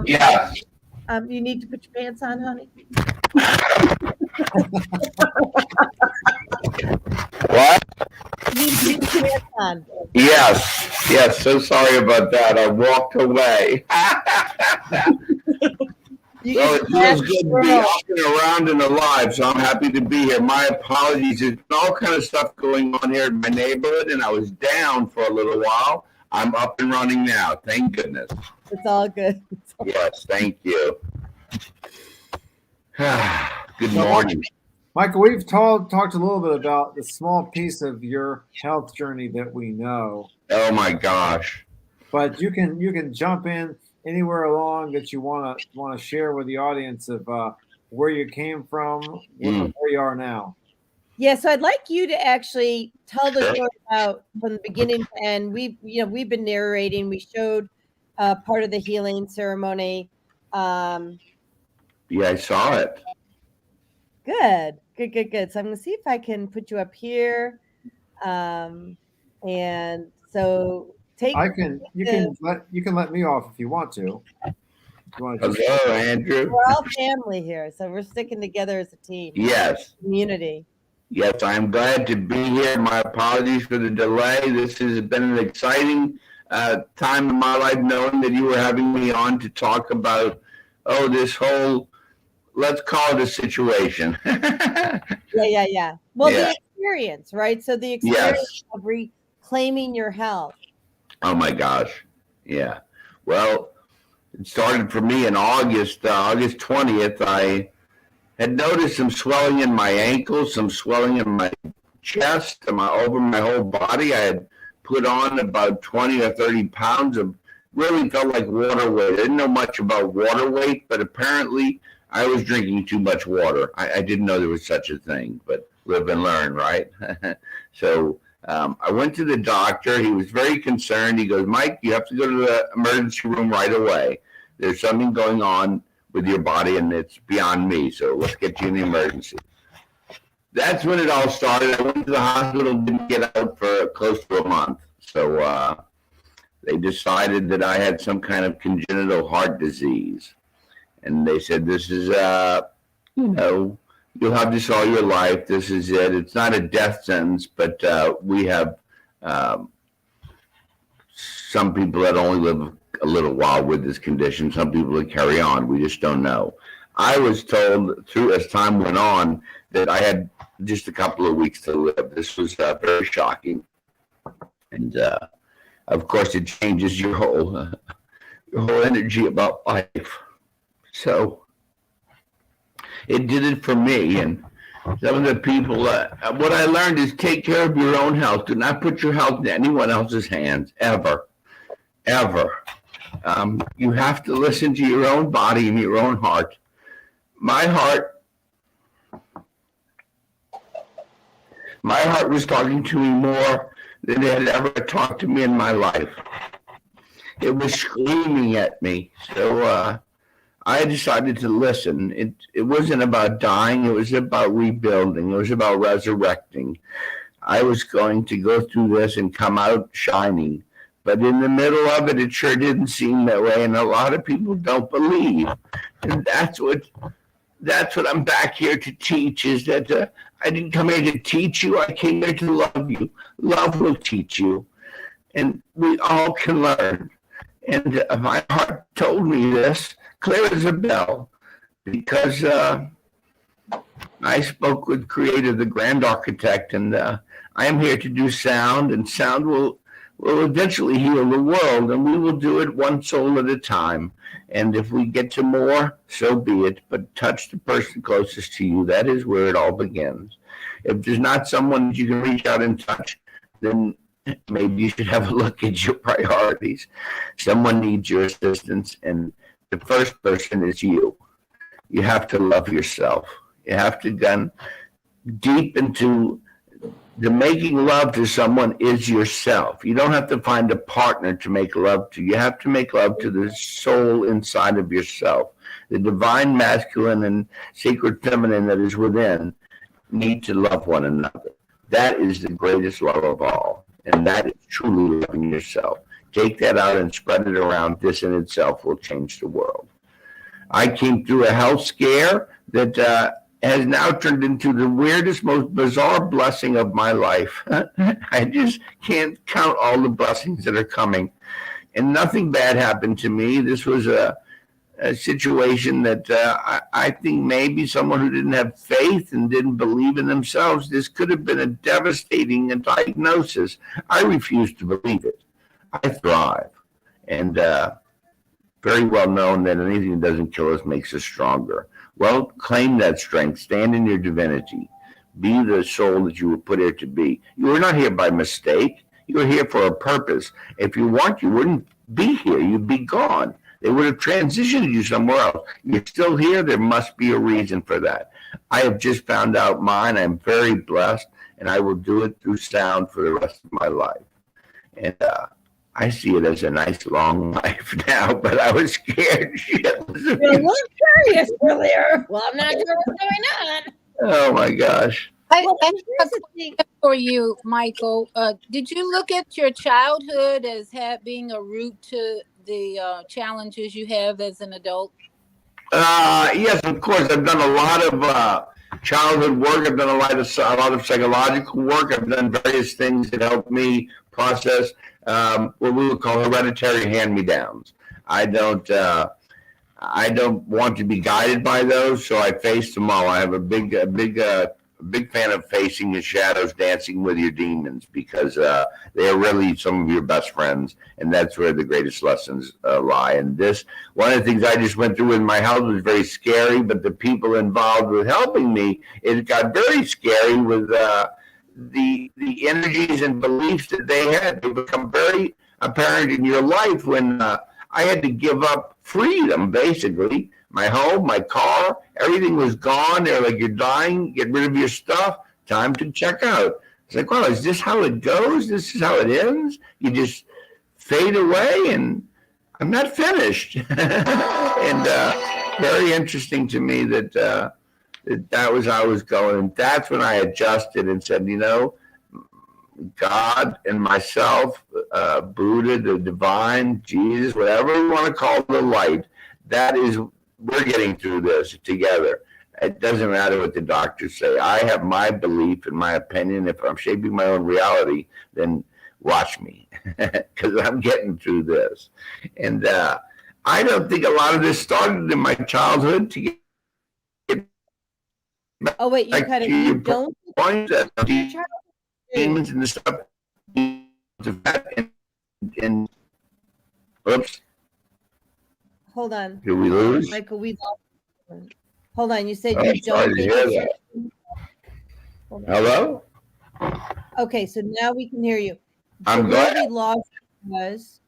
Yeah. You need to put your pants on, honey. What? You need to put your pants on. Yes. So sorry about that. I walked away. Well, it feels good to be up and around and alive, so I'm happy to be here. My apologies. There's all kind of stuff going on here in my neighborhood, and I was down for a little while. I'm up and running now. Thank goodness. It's all good. Yes, thank you. Good morning. Michael, we've talked a little bit about the small piece of your health journey that we know. Oh my gosh. But you can jump in anywhere along that you want to share with the audience of where you came from, where you are now. Yeah, so I'd like you to actually tell the story about from the beginning to end. We've been narrating. We showed part of the healing ceremony. Yeah, I saw it. Good. So I'm gonna see if I can put you up here. And so You can let me off if you want to. Hello, Andrew. We're all family here, so we're sticking together as a team. Yes. Community. Yes, I'm glad to be here. My apologies for the delay. This has been an exciting time in my life, knowing that you were having me on to talk about, this whole, let's call it a situation. Yeah. Well, the experience, right? So the experience of reclaiming your health. Oh my gosh. Yeah. Well, it started for me in August 20th. I had noticed some swelling in my ankles, some swelling in my chest, over my whole body. I had put on about 20 or 30 pounds of really felt like water weight. I didn't know much about water weight, but apparently I was drinking too much water. I didn't know there was such a thing, but live and learn, right? So I went to the doctor. He was very concerned. He goes, Mike, you have to go to the emergency room right away. There's something going on with your body, and it's beyond me. So let's get you in the emergency. That's when it all started. I went to the hospital, didn't get out for close to a month. So they decided that I had some kind of congenital heart disease. And they said, this is, you'll have this all your life. This is it. It's not a death sentence, but we have some people that only live a little while with this condition. Some people that carry on. We just don't know. I was told as time went on that I had just a couple of weeks to live. This was very shocking. And of course, it changes your whole energy about life. So it did it for me. And some of the people, what I learned is take care of your own health. Do not put your health in anyone else's hands, ever. You have to listen to your own body and your own heart. My heart was talking to me more than it had ever talked to me in my life. It was screaming at me. So I decided to listen. It wasn't about dying. It was about rebuilding. It was about resurrecting. I was going to go through this and come out shining. But in the middle of it, it sure didn't seem that way. And a lot of people don't believe. And that's what I'm back here to teach, is that I didn't come here to teach you. I came here to love you. Love will teach you. And we all can learn. And my heart told me this, clear as a bell, because I spoke with Creator, the grand architect, and I am here to do sound, and sound will eventually heal the world, and we will do it one soul at a time. And if we get to more, so be it. But touch the person closest to you. That is where it all begins. If there's not someone that you can reach out and touch, then maybe you should have a look at your priorities. Someone needs your assistance, and the first person is you. You have to love yourself. You have to go deep into the making love to someone is yourself. You don't have to find a partner to make love to. You have to make love to the soul inside of yourself. The divine masculine and sacred feminine that is within need to love one another. That is the greatest love of all. And that is truly loving yourself. Take that out and spread it around. This in itself will change the world. I came through a health scare that has now turned into the weirdest, most bizarre blessing of my life. I just can't count all the blessings that are coming. And nothing bad happened to me. This was a situation that I think maybe someone who didn't have faith and didn't believe in themselves, this could have been a devastating diagnosis. I refuse to believe it. I thrive. And very well known that anything that doesn't kill us makes us stronger. Well, claim that strength. Stand in your divinity. Be the soul that you were put here to be. You were not here by mistake. You were here for a purpose. If you weren't, you wouldn't be here. You'd be gone. They would have transitioned you somewhere else. You're still here. There must be a reason for that. I have just found out mine. I'm very blessed, and I will do it through sound for the rest of my life. And I see it as a nice long life now, but I was scared shitless. You're a little curious earlier. Well, I'm not sure what's going on. Oh my gosh. Well, I here's have a the thing. question for you, Michael. Did you look at your childhood as being a root to the challenges you have as an adult? Yes, of course. I've done a lot of childhood work. I've done a lot of psychological work. I've done various things that help me process what we would call hereditary hand-me-downs. I don't want to be guided by those, so I face them all. I have a big fan of facing the shadows, dancing with your demons, because they are really some of your best friends, and that's where the greatest lessons lie. And this, one of the things I just went through with my health was very scary, but the people involved with helping me, it got very scary with the energies and beliefs that they had. They become very apparent in your life when I had to give up freedom, basically. My home, my car, everything was gone. They're like, you're dying, get rid of your stuff, time to check out. It's like, well, is this how it goes? This is how it ends? You just fade away, and I'm not finished. And very interesting to me that that was how I was going. And that's when I adjusted and said, you know, God and myself, Buddha, the divine, Jesus, whatever you want to call the light, that is, we're getting through this together. It doesn't matter what the doctors say. I have my belief and my opinion. If I'm shaping my own reality, then watch me, because I'm getting through this. And I don't think a lot of this started in my childhood. To get Oh wait, you cut it. You don't. Point that demons and the stuff. And oops. Hold on. Did we lose? Michael, we lost. Hold on. You said I'm you sorry don't to think hear it's. Hello? Okay, so now we can hear you. I'm So where glad. we lost was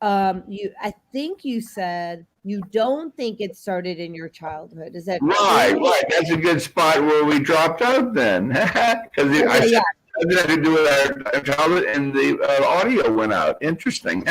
I think you said you don't think it started in your childhood. Is that Right, true? right. That's a good spot where we dropped out then. Because I said it had to do with our childhood, and the audio went out. Interesting.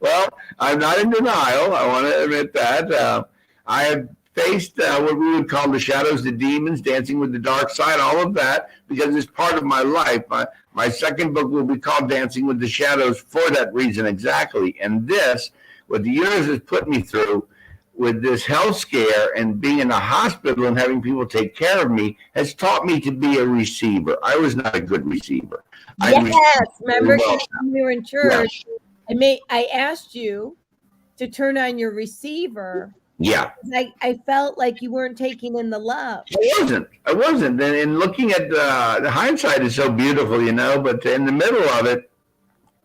Well, I'm not in denial. I want to admit that. I have faced what we would call the shadows, the demons, dancing with the dark side, all of that, because it's part of my life. My second book will be called Dancing with the Shadows for that reason exactly. And this, what the universe has put me through with this health scare and being in a hospital and having people take care of me, has taught me to be a receiver. I was not a good receiver. Yes, remember well. when we were in church, I asked you to turn on your receiver. Yeah. I felt like you weren't taking in the love. I wasn't. And looking at the hindsight is so beautiful, you know, but in the middle of it,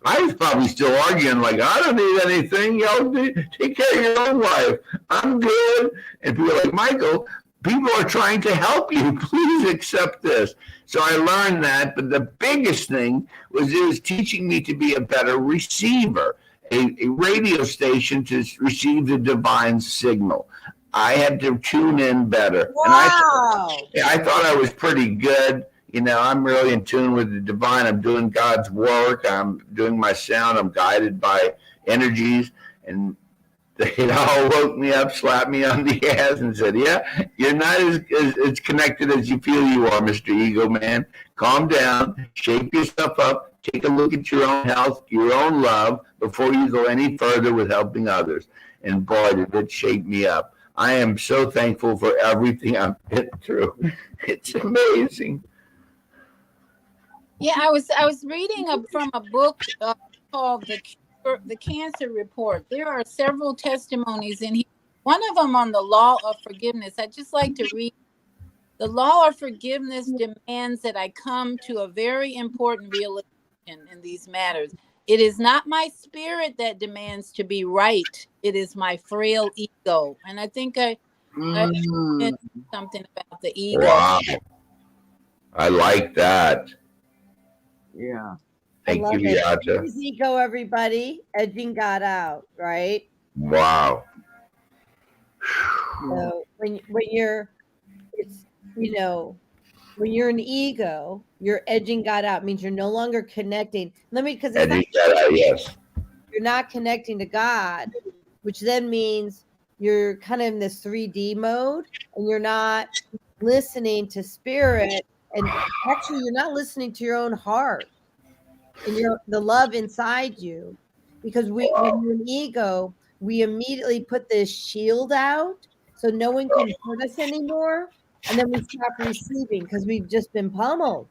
I was probably still arguing like, I don't need anything. Y'all take care of your own life. I'm good. And people are like, Michael, people are trying to help you. Please accept this. So I learned that. But the biggest thing was it was teaching me to be a better receiver, a radio station to receive the divine signal. I had to tune in better. Wow. And I thought I was pretty good. You know, I'm really in tune with the divine. I'm doing God's work. I'm doing my sound. I'm guided by energies. And they all woke me up, slapped me on the ass, and said, yeah, you're not as connected as you feel you are, Mr. Ego Man. Calm down. Shape yourself up. Take a look at your own health, your own love, before you go any further with helping others. And boy, did it shape me up. I am so thankful for everything I've been through. It's amazing. Yeah, I was reading from a book called the Cancer Report. There are several testimonies in here. One of them on the law of forgiveness. I'd just like to read. The law of forgiveness demands that I come to a very important realization in these matters. It is not my spirit that demands to be right. It is my frail ego. And I think I mentioned something about the ego. Wow. I like that. Yeah. Thank you, Beata. Here's ego, everybody. Edging God out, right? Wow. So when you're, it's, you know, when you're an ego, you're edging God out. Means you're no longer connecting. Because yes, you're not connecting to God, which then means you're kind of in this 3D mode, and you're not listening to spirit, and actually you're not listening to your own heart and the love inside you, because when we're in ego, we immediately put this shield out so no one can hurt us anymore, and then we stop receiving because we've just been pummeled.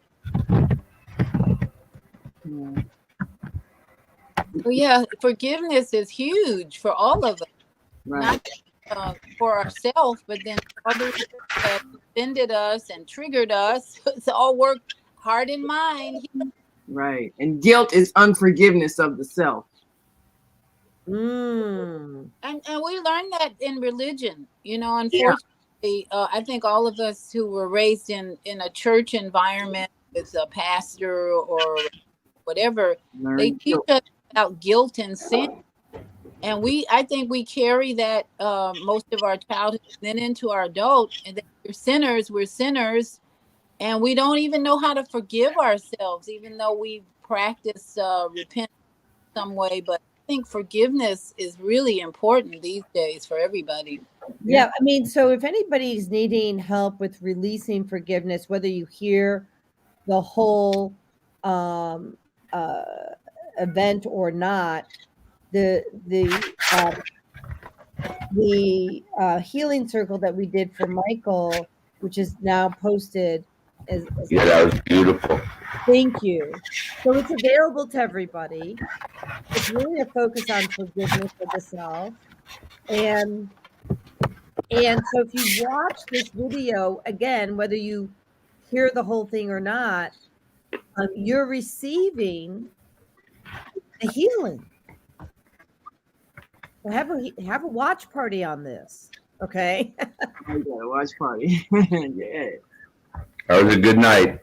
Well, yeah, forgiveness is huge for all of us, Right. not for ourselves, but then others that offended us and triggered us. It's all work, heart and mind. Right. And guilt is unforgiveness of the self. Mm. And we learned that in religion, unfortunately. I think all of us who were raised in a church environment with a pastor or whatever, they teach us about guilt and sin. And I think we carry that most of our childhood, then into our adult, and that we're sinners, and we don't even know how to forgive ourselves, even though we practice repentance some way. But I think forgiveness is really important these days for everybody. Yeah, I mean, so if anybody's needing help with releasing forgiveness, whether you hear the whole event or not, the healing circle that we did for Michael, which is now posted, Yeah, that was beautiful. Thank you. So it's available to everybody. It's really a focus on forgiveness of the self. And so if you watch this video, again, whether you hear the whole thing or not, you're receiving a healing. So have a watch party on this, okay? I got a watch party. Yeah. That was a good night.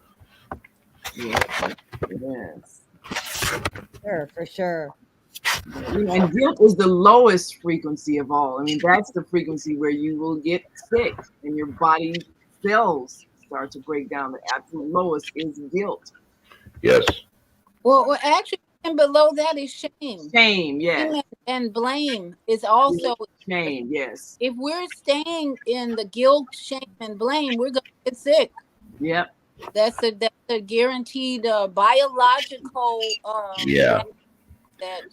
Yes. Sure, for sure. And guilt is the lowest frequency of all. I mean, that's the frequency where you will get sick and your body cells start to break down. The absolute lowest is guilt. Yes. Well, actually, and below that is shame. Shame, yes. Shame and blame is also shame, yes. If we're staying in the guilt, shame, and blame, we're going to get sick. Yep. That's a guaranteed biological that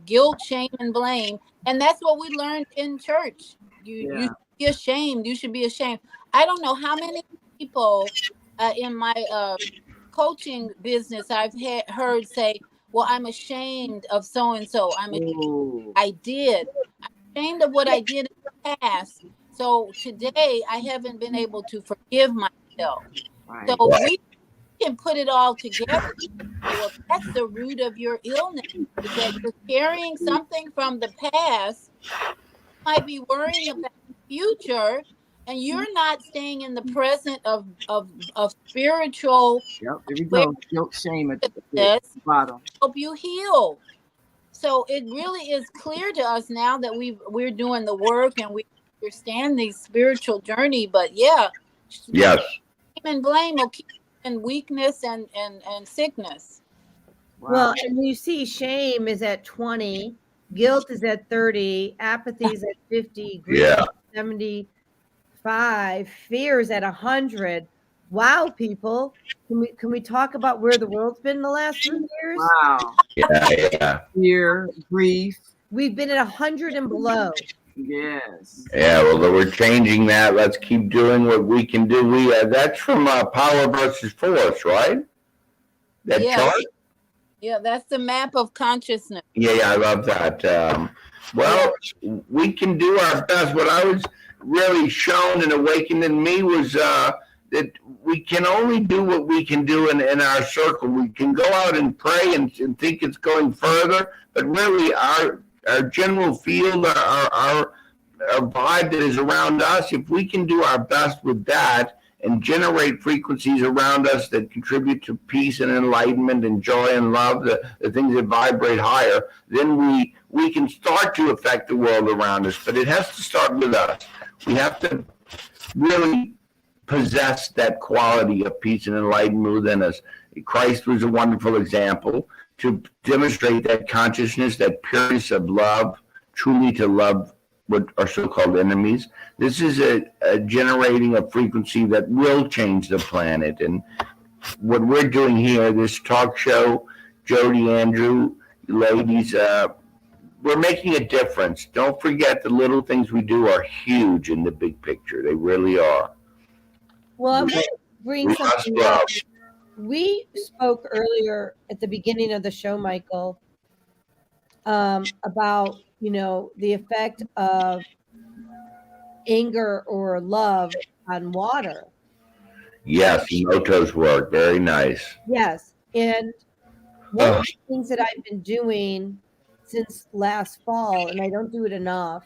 guilt, shame, and blame. And that's what we learned in church. You should be ashamed. You should be ashamed. I don't know how many people in my coaching business I've heard say, well, I'm ashamed of so-and-so. I did. I'm ashamed of what I did in the past. So today I haven't been able to forgive myself. Right. So we can put it all together. Well, that's the root of your illness, is that you're carrying something from the past, might be worrying about the future, and you're not staying in the present of spiritual. Yep, there we go. Guilt, shame at the bottom. Help you heal. So it really is clear to us now that we're doing the work and we understand the spiritual journey. But yes, shame and blame will keep you in weakness and sickness. Wow. Well, and you see, shame is at 20, guilt is at 30, apathy is at 50, grief is at 75, fear is at 100. Wow, people, can we talk about where the world's been in the last 3 years? Wow. Yeah. Fear, grief. We've been at 100 and below. Yes. Yeah, well, we're changing that. Let's keep doing what we can do. That's from Power versus Force, right? That chart? Yeah, that's the map of consciousness. Yeah, I love that. Well, we can do our best. What I was really shown and awakened in me was that we can only do what we can do in our circle. We can go out and pray and think it's going further, but really our general field, our vibe that is around us, if we can do our best with that and generate frequencies around us that contribute to peace and enlightenment and joy and love, the things that vibrate higher, then we can start to affect the world around us. But it has to start with us. We have to really possess that quality of peace and enlightenment within us. Christ was a wonderful example to demonstrate that consciousness, that pureness of love, truly to love what are so-called enemies. This is a generating a frequency that will change the planet. And what we're doing here, this talk show, Jody, Andrew, ladies, we're making a difference. Don't forget the little things we do are huge in the big picture. They really are. Well, I want to bring We must something love. up. We spoke earlier at the beginning of the show, Michael, about, you know, the effect of anger or love on water. Yes, Moto's work. Very nice. Yes. And one of the things that I've been doing since last fall, and I don't do it enough,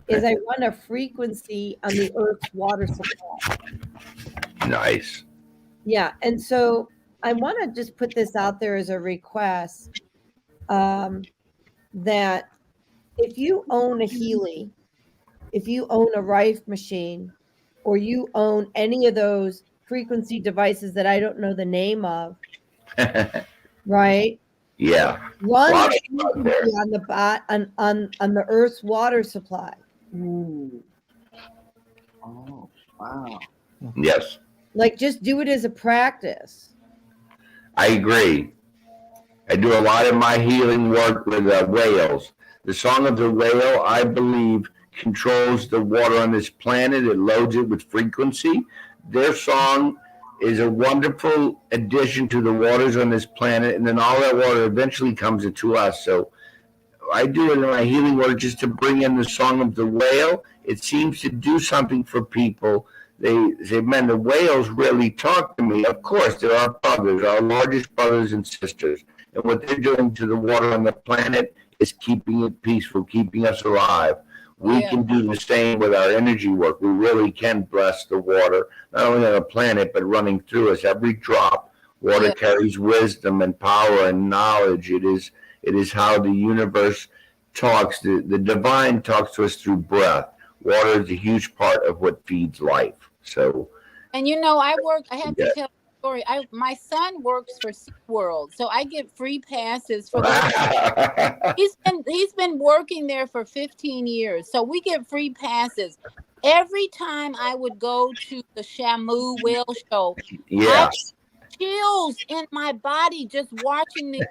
is I run a frequency on the Earth's water supply. Nice. Yeah. And so I want to just put this out there as a request, that if you own a Healy, if you own a Rife machine, or you own any of those frequency devices that I don't know the name of, right? Yeah. Run Lot the of stuff frequency there. on the on the Earth's water supply. Ooh. Oh, wow. Yes, Like, just do it as a practice. I agree. I do a lot of my healing work with whales. The song of the whale, I believe, controls the water on this planet. It loads it with frequency. Their song is a wonderful addition to the waters on this planet, and then all that water eventually comes into us. So I do it in my healing work just to bring in the song of the whale. It seems to do something for people. They say, man, the whales really talk to me. Of course, they're our brothers, our largest brothers and sisters. And what they're doing to the water on the planet is keeping it peaceful, keeping us alive. We can do the same with our energy work. We really can bless the water, not only on the planet, but running through us. Every drop, water carries wisdom and power and knowledge. It is how the universe talks. The divine talks to us through breath. Water is a huge part of what feeds life. So, and you know, I have to tell a story. My son works for SeaWorld, so I get free passes for the he's been working there for 15 years. So we get free passes. Every time I would go to the Shamu whale show, I had chills in my body just watching the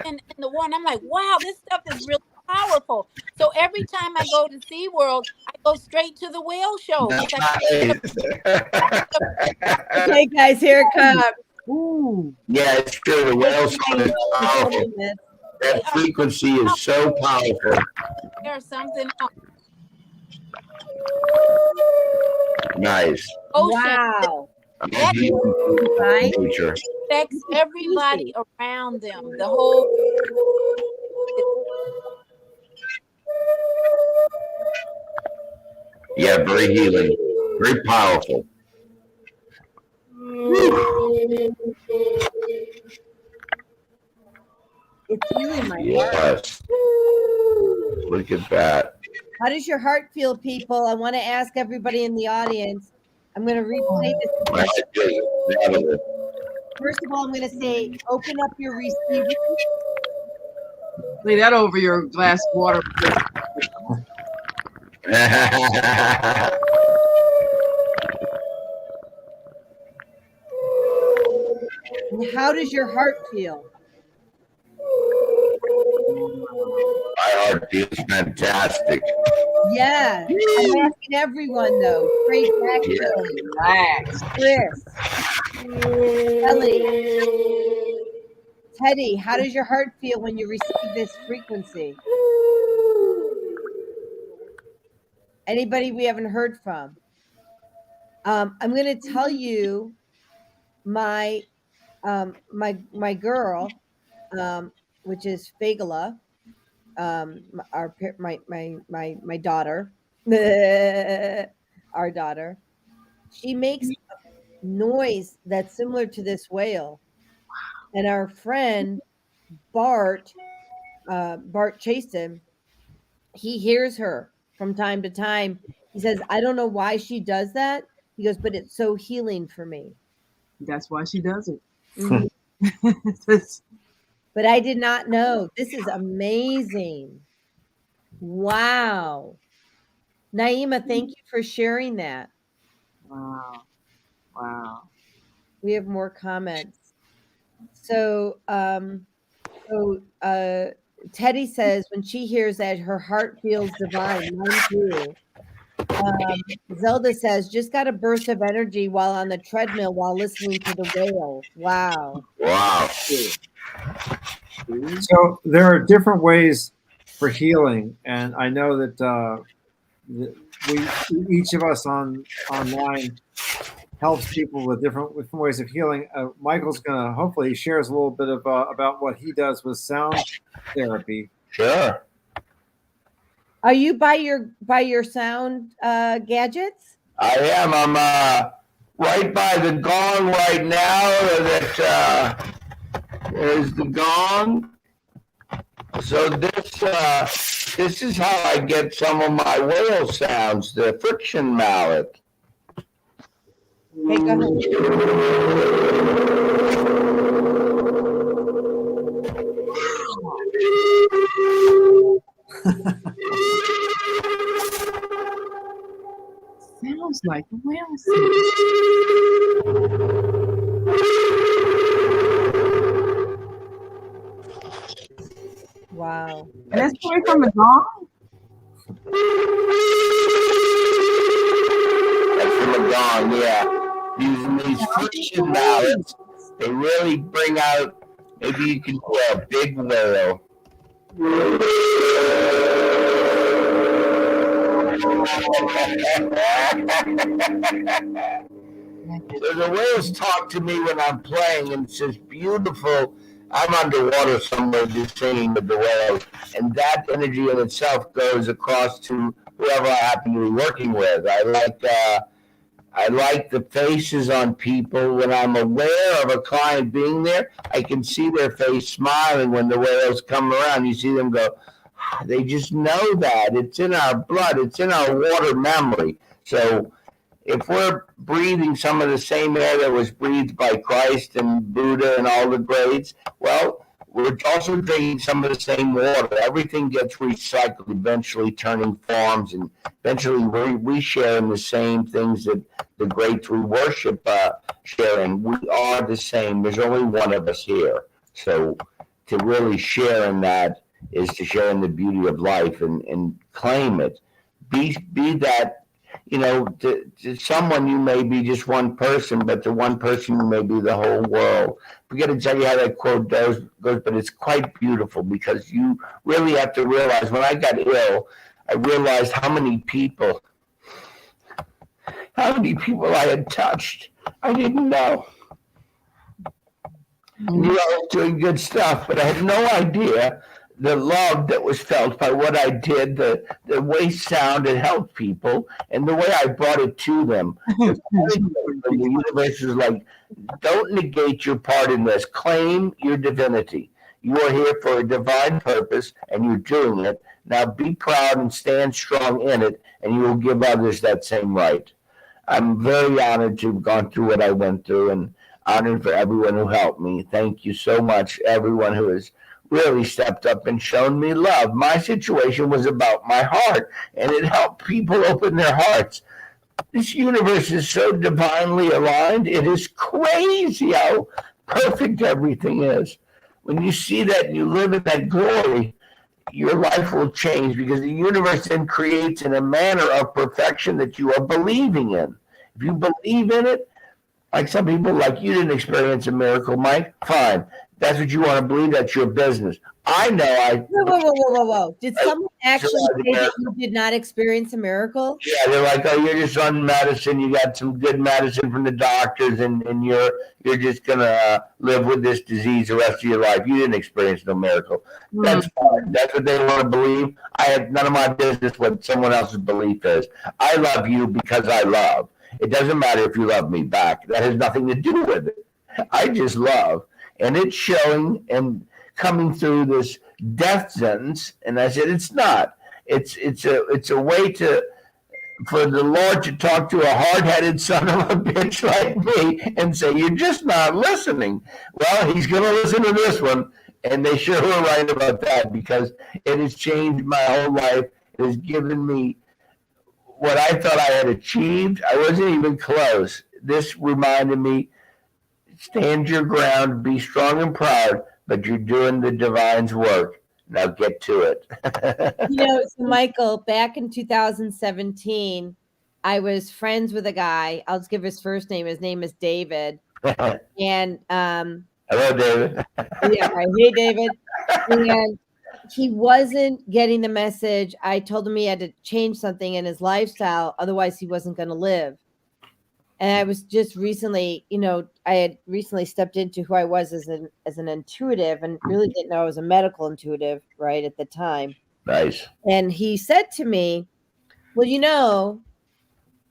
in the one. I'm like, wow, this stuff is really powerful. So every time I go to SeaWorld, I go straight to the whale show. Okay, guys, here it comes. Ooh. Yeah, it's true. The whale song is powerful. That frequency is so powerful. There's something else. Nice. Wow. That Nature. affects everybody around them. The whole. Yeah, very healing, very powerful. It's healing my heart. Yes. Look at that. How does your heart feel, people? I want to ask everybody in the audience. I'm going to replay this. First of all, I'm going to say, open up your receiver. Lay that over your glass of water. And how does your heart feel? My heart feels fantastic. Yeah. I'm asking everyone, though. Great action. Relax. Chris. Ellie. Teddy, how does your heart feel when you receive this frequency? Anybody we haven't heard from? I'm going to tell you my my girl, which is Fagala, my daughter, our daughter. She makes a noise that's similar to this whale, and our friend Bart chased him. He hears her from time to time. He says, "I don't know why she does that." He goes, "But it's so healing for me." That's why she does it. But I did not know. This is amazing. Wow. Naima, thank you for sharing that. Wow. Wow. We have more comments. So, Teddy says when she hears that her heart feels divine. Mine too. Zelda says just got a burst of energy while on the treadmill while listening to the whales. Wow. Wow. So there are different ways for healing, and I know that we each of us online helps people with different ways of healing. Michael's gonna hopefully shares a little bit of about what he does with sound therapy. Sure. Are you by your sound gadgets? I am. I'm right by the gong right now. That there's the gong. So this is how I get some of my whale sounds. The friction mallet. Okay, go Sounds like a whale. Wow. And that's coming from the gong? That's from the gong, yeah. Using these friction mallets, they really bring out, maybe you can hear a big whale. So the whales talk to me when I'm playing, and it's just beautiful. I'm underwater somewhere just singing with the whales, and that energy in itself goes across to whoever I happen to be working with. I like the faces on people. When I'm aware of a client being there, I can see their face smiling when the whales come around. You see them go, they just know that. It's in our blood. It's in our water memory. So if we're breathing some of the same air that was breathed by Christ and Buddha and all the greats, well, we're also drinking some of the same water. Everything gets recycled, eventually turning forms, and eventually we share in the same things that the greats we worship share in. We are the same. There's only one of us here. So to really share in that is to share in the beauty of life and claim it. Be that, to someone you may be just one person, but to one person you may be the whole world. Forget exactly how that quote goes, but it's quite beautiful because you really have to realize when I got ill, I realized how many people I had touched. I didn't know. I knew I was doing good stuff, but I had no idea the love that was felt by what I did, the way sound had helped people, and the way I brought it to them. The universe is like, don't negate your part in this. Claim your divinity. You are here for a divine purpose, and you're doing it. Now be proud and stand strong in it, and you will give others that same right. I'm very honored to have gone through what I went through, and honored for everyone who helped me. Thank you so much, everyone who has really stepped up and shown me love. My situation was about my heart, and it helped people open their hearts. This universe is so divinely aligned. It is crazy how perfect everything is. When you see that and you live in that glory, your life will change because the universe then creates in a manner of perfection that you are believing in. If you believe in it, like some people, like you didn't experience a miracle, Mike, fine. That's what you want to believe. That's your business. I know. Whoa. Did someone actually say that you did not experience a miracle? Yeah, they're like, oh, you're just on medicine. You got some good medicine from the doctors, and you're just going to live with this disease the rest of your life. You didn't experience no miracle. That's fine. That's what they want to believe. I have none of my business what someone else's belief is. I love you because I love. It doesn't matter if you love me back. That has nothing to do with it. I just love. And it's showing and coming through this death sentence. And I said, it's not. It's a way for the Lord to talk to a hard-headed son of a bitch like me and say, you're just not listening. Well, he's going to listen to this one. And they sure were right about that, because it has changed my whole life. It has given me what I thought I had achieved. I wasn't even close. This reminded me, stand your ground, be strong and proud, but you're doing the divine's work. Now get to it. So Michael, back in 2017, I was friends with a guy. I'll just give his first name. His name is David. And hello, David. Yeah, right. Hey, David. And he wasn't getting the message. I told him he had to change something in his lifestyle, otherwise he wasn't going to live. And I was just recently, I had recently stepped into who I was as an intuitive, and really didn't know I was a medical intuitive right at the time. Nice. And he said to me, well,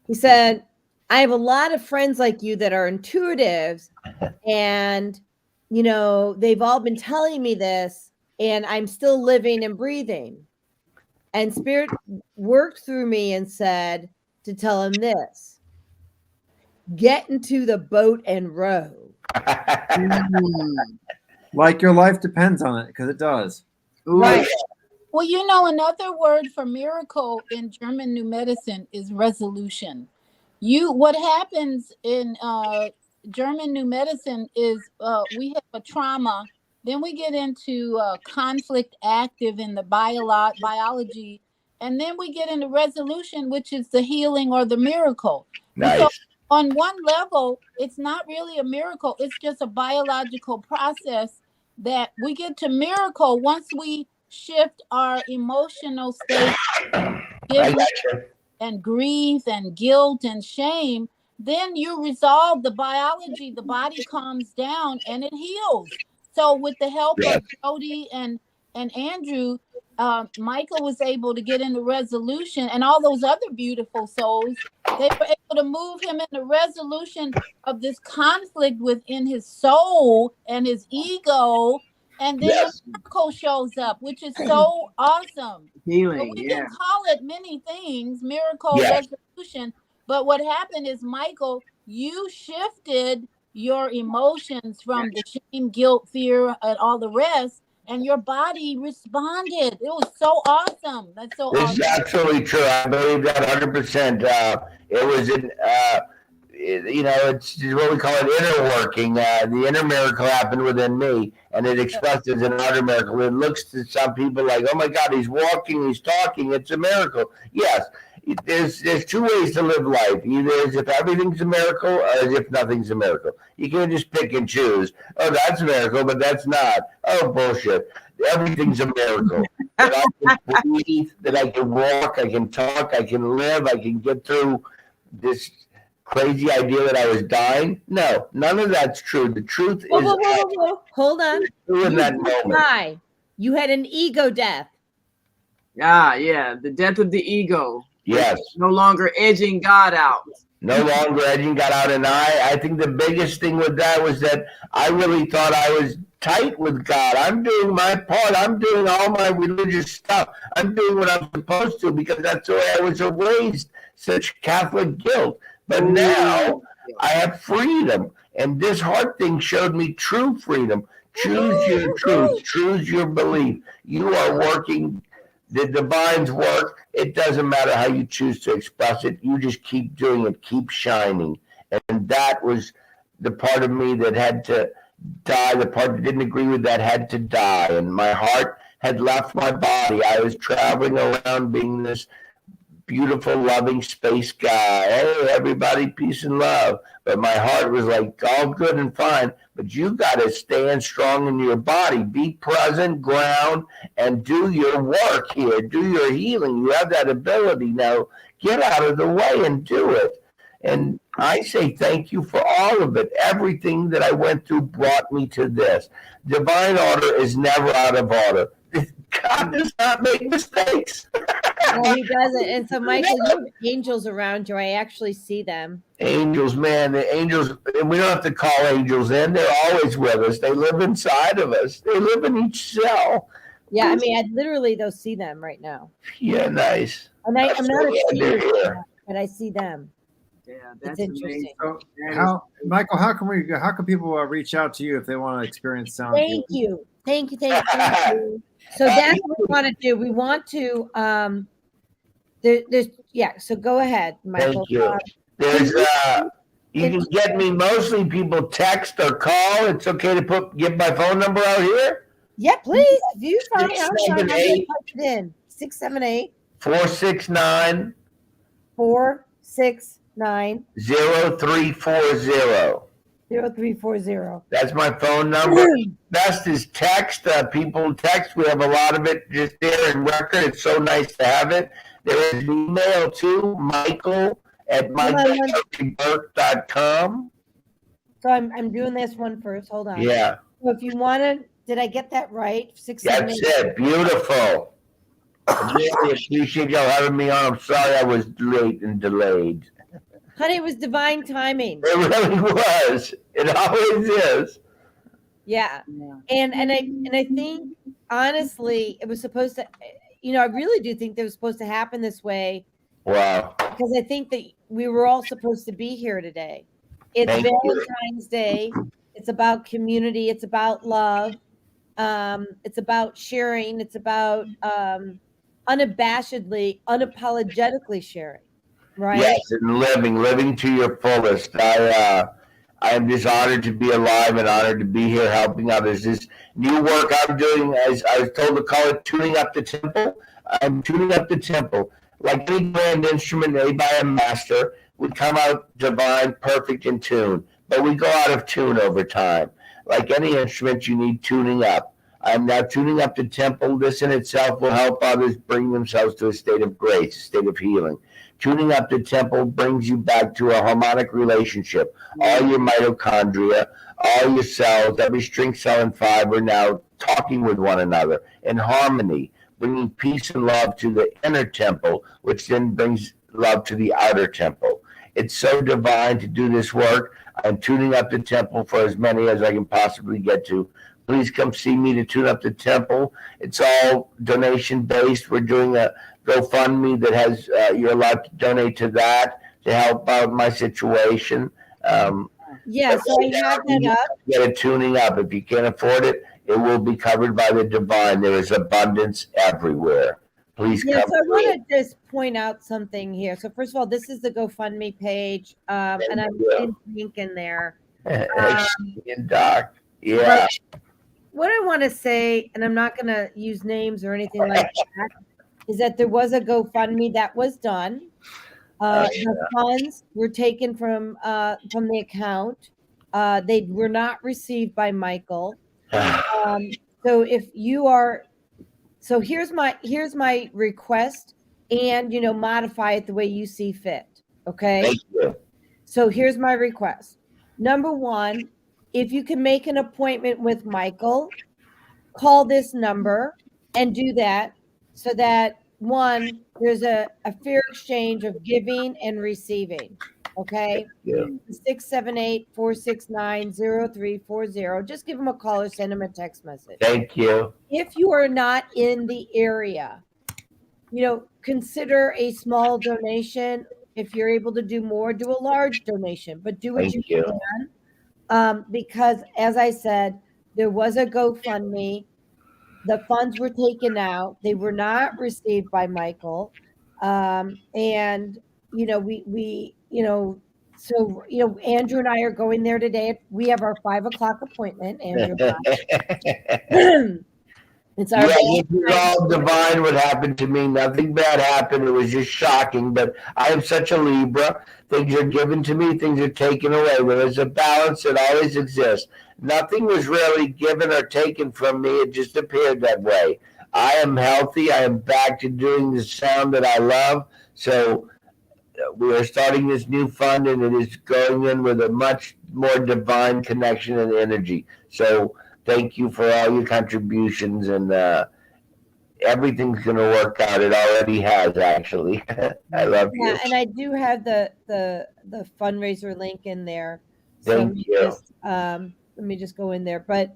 he said, I have a lot of friends like you that are intuitives, and they've all been telling me this, and I'm still living and breathing. And Spirit worked through me and said to tell him this: get into the boat and row. Like your life depends on it, because it does. Right. Well, another word for miracle in German New Medicine is resolution. What happens in German New Medicine is we have a trauma, then we get into conflict active in the biology, and then we get into resolution, which is the healing or the miracle. Nice. So on one level, it's not really a miracle. It's just a biological process that we get to miracle once we shift our emotional state and grief and guilt and shame. Then you resolve the biology, the body calms down and it heals. So with the help of Jody and Andrew, Michael was able to get into resolution, and all those other beautiful souls, they were able to move him into resolution of this conflict within his soul and his ego. And then the miracle shows up, which is so awesome. Healing, so we can call it many things, miracle, resolution. But what happened is, Michael, you shifted your emotions from the shame, guilt, fear, and all the rest, and your body responded. It was so awesome. That's so This awesome. is absolutely true. I believe that 100%. It was it's what we call an inner working. The inner miracle happened within me, and it expressed as an outer miracle. It looks to some people like, oh my God, he's walking, he's talking, it's a miracle. Yes, there's two ways to live life. Either as if everything's a miracle, or as if nothing's a miracle. You can't just pick and choose. Oh, that's a miracle, but that's not. Oh, bullshit. Everything's a miracle. That I can breathe, that I can walk, I can talk, I can live, I can get through this crazy idea that I was dying. No, none of that's true. The truth is, hold on. In that moment. You had an ego death. Yeah, the death of the ego. Yes. No longer edging God out. No longer edging God out. And I think the biggest thing with that was that I really thought I was tight with God. I'm doing my part. I'm doing all my religious stuff. I'm doing what I'm supposed to, because that's the way I was raised, such Catholic guilt. But now I have freedom. And this heart thing showed me true freedom. Choose your truth. Choose your belief. You are working the divine's work. It doesn't matter how you choose to express it. You just keep doing it. Keep shining. And that was the part of me that had to die. The part that didn't agree with that had to die. And my heart had left my body. I was traveling around being this beautiful, loving space guy. Hey, everybody, peace and love. But my heart was like, all good and fine, but you got to stand strong in your body. Be present, ground, and do your work here. Do your healing. You have that ability. Now, get out of the way and do it. And I say thank you for all of it. Everything that I went through brought me to this. Divine order is never out of order. God does not make mistakes. No, he doesn't. And so, Michael, you have angels around you. I actually see them. Angels, man, the angels, and we don't have to call angels in. They're always with us. They live inside of us. They live in each cell. Yeah, I mean, I literally though see them right now. Yeah, nice. And I'm not a seer, but I see them. Yeah, It's that's interesting. amazing. So That is Michael, how can people reach out to you if they want to experience sound Thank healing? you. Thank you. So that's what we want to do. We want to there's yeah, so go ahead, Michael. Thank you. There's you can get me mostly people text or call. It's okay to give my phone number out here. Yeah, please. If you find out, I'm gonna 678 type it in. 678 469 469 0340. 0340. That's my phone number. Best is text. People text. We have a lot of it just there in record. It's so nice to have it. There is an email too, michael@murphyburke.com. So I'm doing this one first. Hold on. Yeah. So if you want to, did I get that right? 678. That's it. Beautiful. I really appreciate y'all having me on. I'm sorry I was late and delayed. Honey, it was divine timing. It really was. It always is. Yeah. And I think honestly, it was supposed to, I really do think that was supposed to happen this way. Wow. Because I think that we were all supposed to be here today. It's Valentine's Day. It's about community. It's about love. It's about sharing. It's about unapologetically sharing. Right. Yes, and living to your fullest. I am just honored to be alive and honored to be here helping others. This new work I'm doing, as I was told to call it, tuning up the temple. I'm tuning up the temple. Like any grand instrument made by a master, we come out divine, perfect, in tune. But we go out of tune over time. Like any instrument, you need tuning up. I'm now tuning up the temple. This in itself will help others bring themselves to a state of grace, a state of healing. Tuning up the temple brings you back to a harmonic relationship. All your mitochondria, all your cells, every string cell and fiber now talking with one another in harmony, bringing peace and love to the inner temple, which then brings love to the outer temple. It's so divine to do this work. I'm tuning up the temple for as many as I can possibly get to. Please come see me to tune up the temple. It's all donation based. We're doing a GoFundMe that has you're allowed to donate to that to help out my situation. So I have that up. Get it tuning up. If you can't afford it, it will be covered by the divine. There is abundance everywhere. Please come. So I want to just point out something here. So first of all, this is the GoFundMe page, and I'm putting a link in there. Doc. Yeah. What I want to say, and I'm not going to use names or anything like that, is that there was a GoFundMe that was done. The funds were taken from the account. They were not received by Michael. So if you are, so here's my request, and modify it the way you see fit. Okay. Thank you. So here's my request. Number one, if you can make an appointment with Michael, call this number and do that so that one, there's a fair exchange of giving and receiving. Okay. 678-469-0340. Just give him a call or send him a text message. Thank you. If you are not in the area, consider a small donation. If you're able to do more, do a large donation, but do what you can. Because as I said, there was a GoFundMe. The funds were taken out. They were not received by Michael. And, so Andrew and I are going there today. We have our 5:00 appointment, Andrew and I. It's our this is all divine what happened to me. Nothing bad happened. It was just shocking. But I am such a Libra. Things are given to me. Things are taken away. When there's a balance, it always exists. Nothing was really given or taken from me. It just appeared that way. I am healthy. I am back to doing the sound that I love. So we are starting this new fund, and it is going in with a much more divine connection and energy. So thank you for all your contributions, and everything's going to work out. It already has, actually. I love you. Yeah, and I do have the fundraiser link in there. Thank you. Let me just go in there. But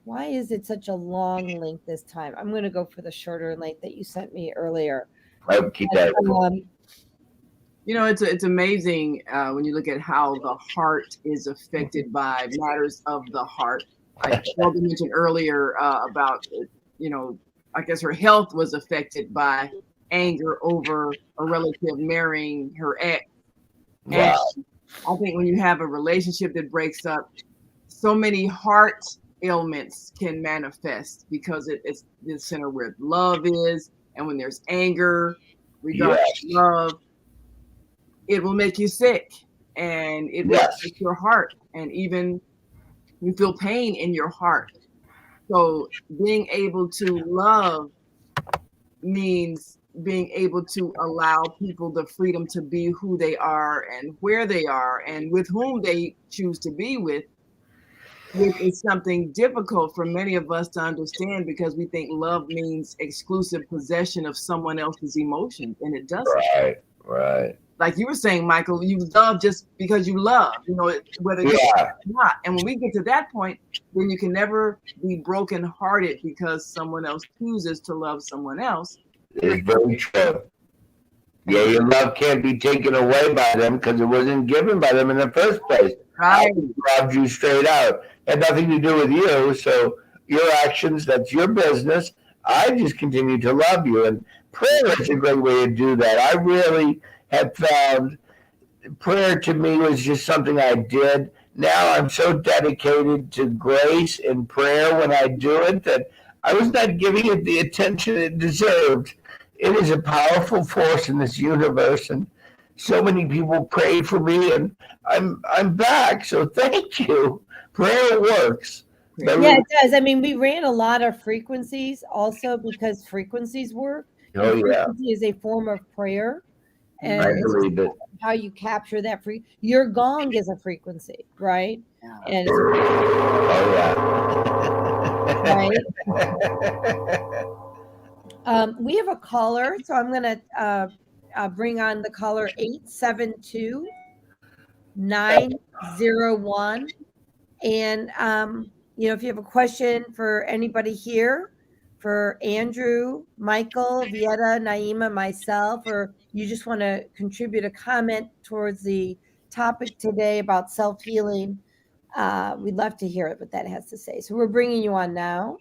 why is it such a long link this time? I'm going to go for the shorter link that you sent me earlier. I'll keep that. You know, it's amazing when you look at how the heart is affected by matters of the heart. I Shelby mentioned earlier about, you know, I guess her health was affected by anger over a relative marrying her ex. And I think when you have a relationship that breaks up, so many heart ailments can manifest because it's the center where love is. And when there's anger regarding love, it will make you sick, and it will affect your heart, and even you feel pain in your heart. So being able to love means being able to allow people the freedom to be who they are and where they are and with whom they choose to be with, which is something difficult for many of us to understand because we think love means exclusive possession of someone else's emotions, and it doesn't. Right. Like you were saying, Michael, you love just because you love, you know, whether you're or not. And when we get to that point, then you can never be brokenhearted because someone else chooses to love someone else. It's very true. Yeah, your love can't be taken away by them because it wasn't given by them in the first place. Right. I loved you straight out. It had nothing to do with you. So your actions, that's your business. I just continue to love you. And prayer is a great way to do that. I really have found prayer to me was just something I did. Now I'm so dedicated to grace and prayer when I do it that I was not giving it the attention it deserved. It is a powerful force in this universe, and so many people prayed for me, and I'm back. So thank you. Prayer works. Yeah, it does. I mean, we ran a lot of frequencies also because frequencies work. Oh, yeah. Frequency is a form of prayer. And I believe it. How you capture that your gong is a frequency, right? And it's right. We have a caller, so I'm gonna bring on the caller 872-901. And you know, if you have a question for anybody here, for Andrew, Michael, Vieta, Naima, myself, or you just want to contribute a comment towards the topic today about self-healing, we'd love to hear what that has to say. So we're bringing you on now.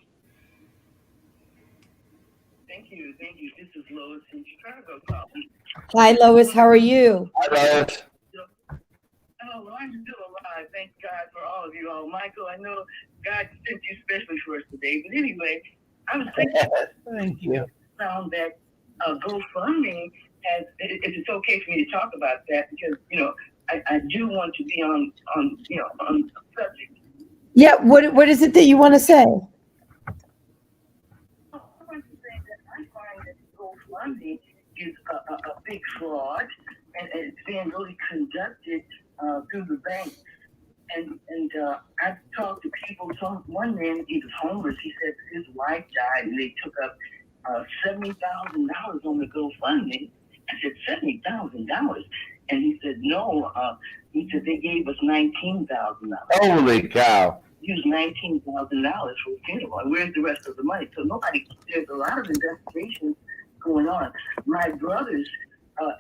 Thank you. This is Lois in Chicago calling. Hi, Lois. How are you? Hi, Lois. Oh, I'm still alive. Thank God for all of you all. Michael, I know God sent you especially for us today. But anyway, I was thinking, thank you. Found that GoFundMe has, if it's okay for me to talk about that, because, you know, I do want to be on the subject. Yeah, what is it that you want to say? I want to say that I find that GoFundMe is a big fraud, and it's being really conducted through the banks. And I've talked to people. One man, he was homeless. He said his wife died, and they took up $70,000 on the GoFundMe. I said, $70,000, and he said no. He said they gave us $19,000. Holy cow! Used $19,000 for a funeral. And where's the rest of the money? So there's a lot of investigations going on. My brother's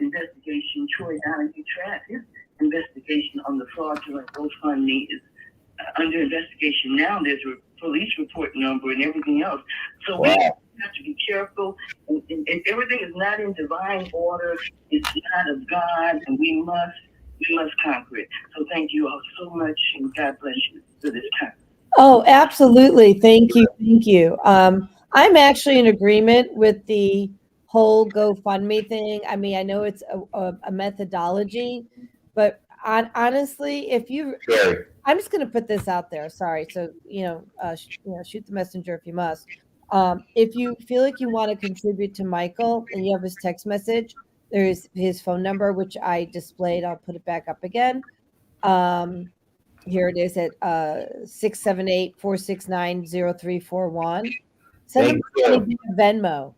investigation, Troy Donahue Trask, his investigation on the fraudulent GoFundMe is under investigation now. There's a police report number and everything else. So we have to be careful. And everything is not in divine order. It's not of God, and we must conquer it. So thank you all so much, and God bless you for this time. Oh, absolutely. Thank you. I'm actually in agreement with the whole GoFundMe thing. I mean, I know it's a methodology, but honestly, I'm just going to put this out there. Sorry. So, shoot the messenger if you must. If you feel like you want to contribute to Michael and you have his text message, there's his phone number, which I displayed. I'll put it back up again. Here it is at 678-469-0341. Send him money via Venmo.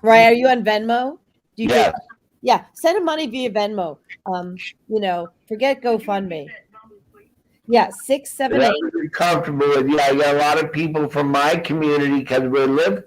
Right? Are you on Venmo? Do you Yeah, send him money via Venmo. Forget GoFundMe. Yeah, That 678. I'm comfortable with. Yeah, I got a lot of people from my community because we live,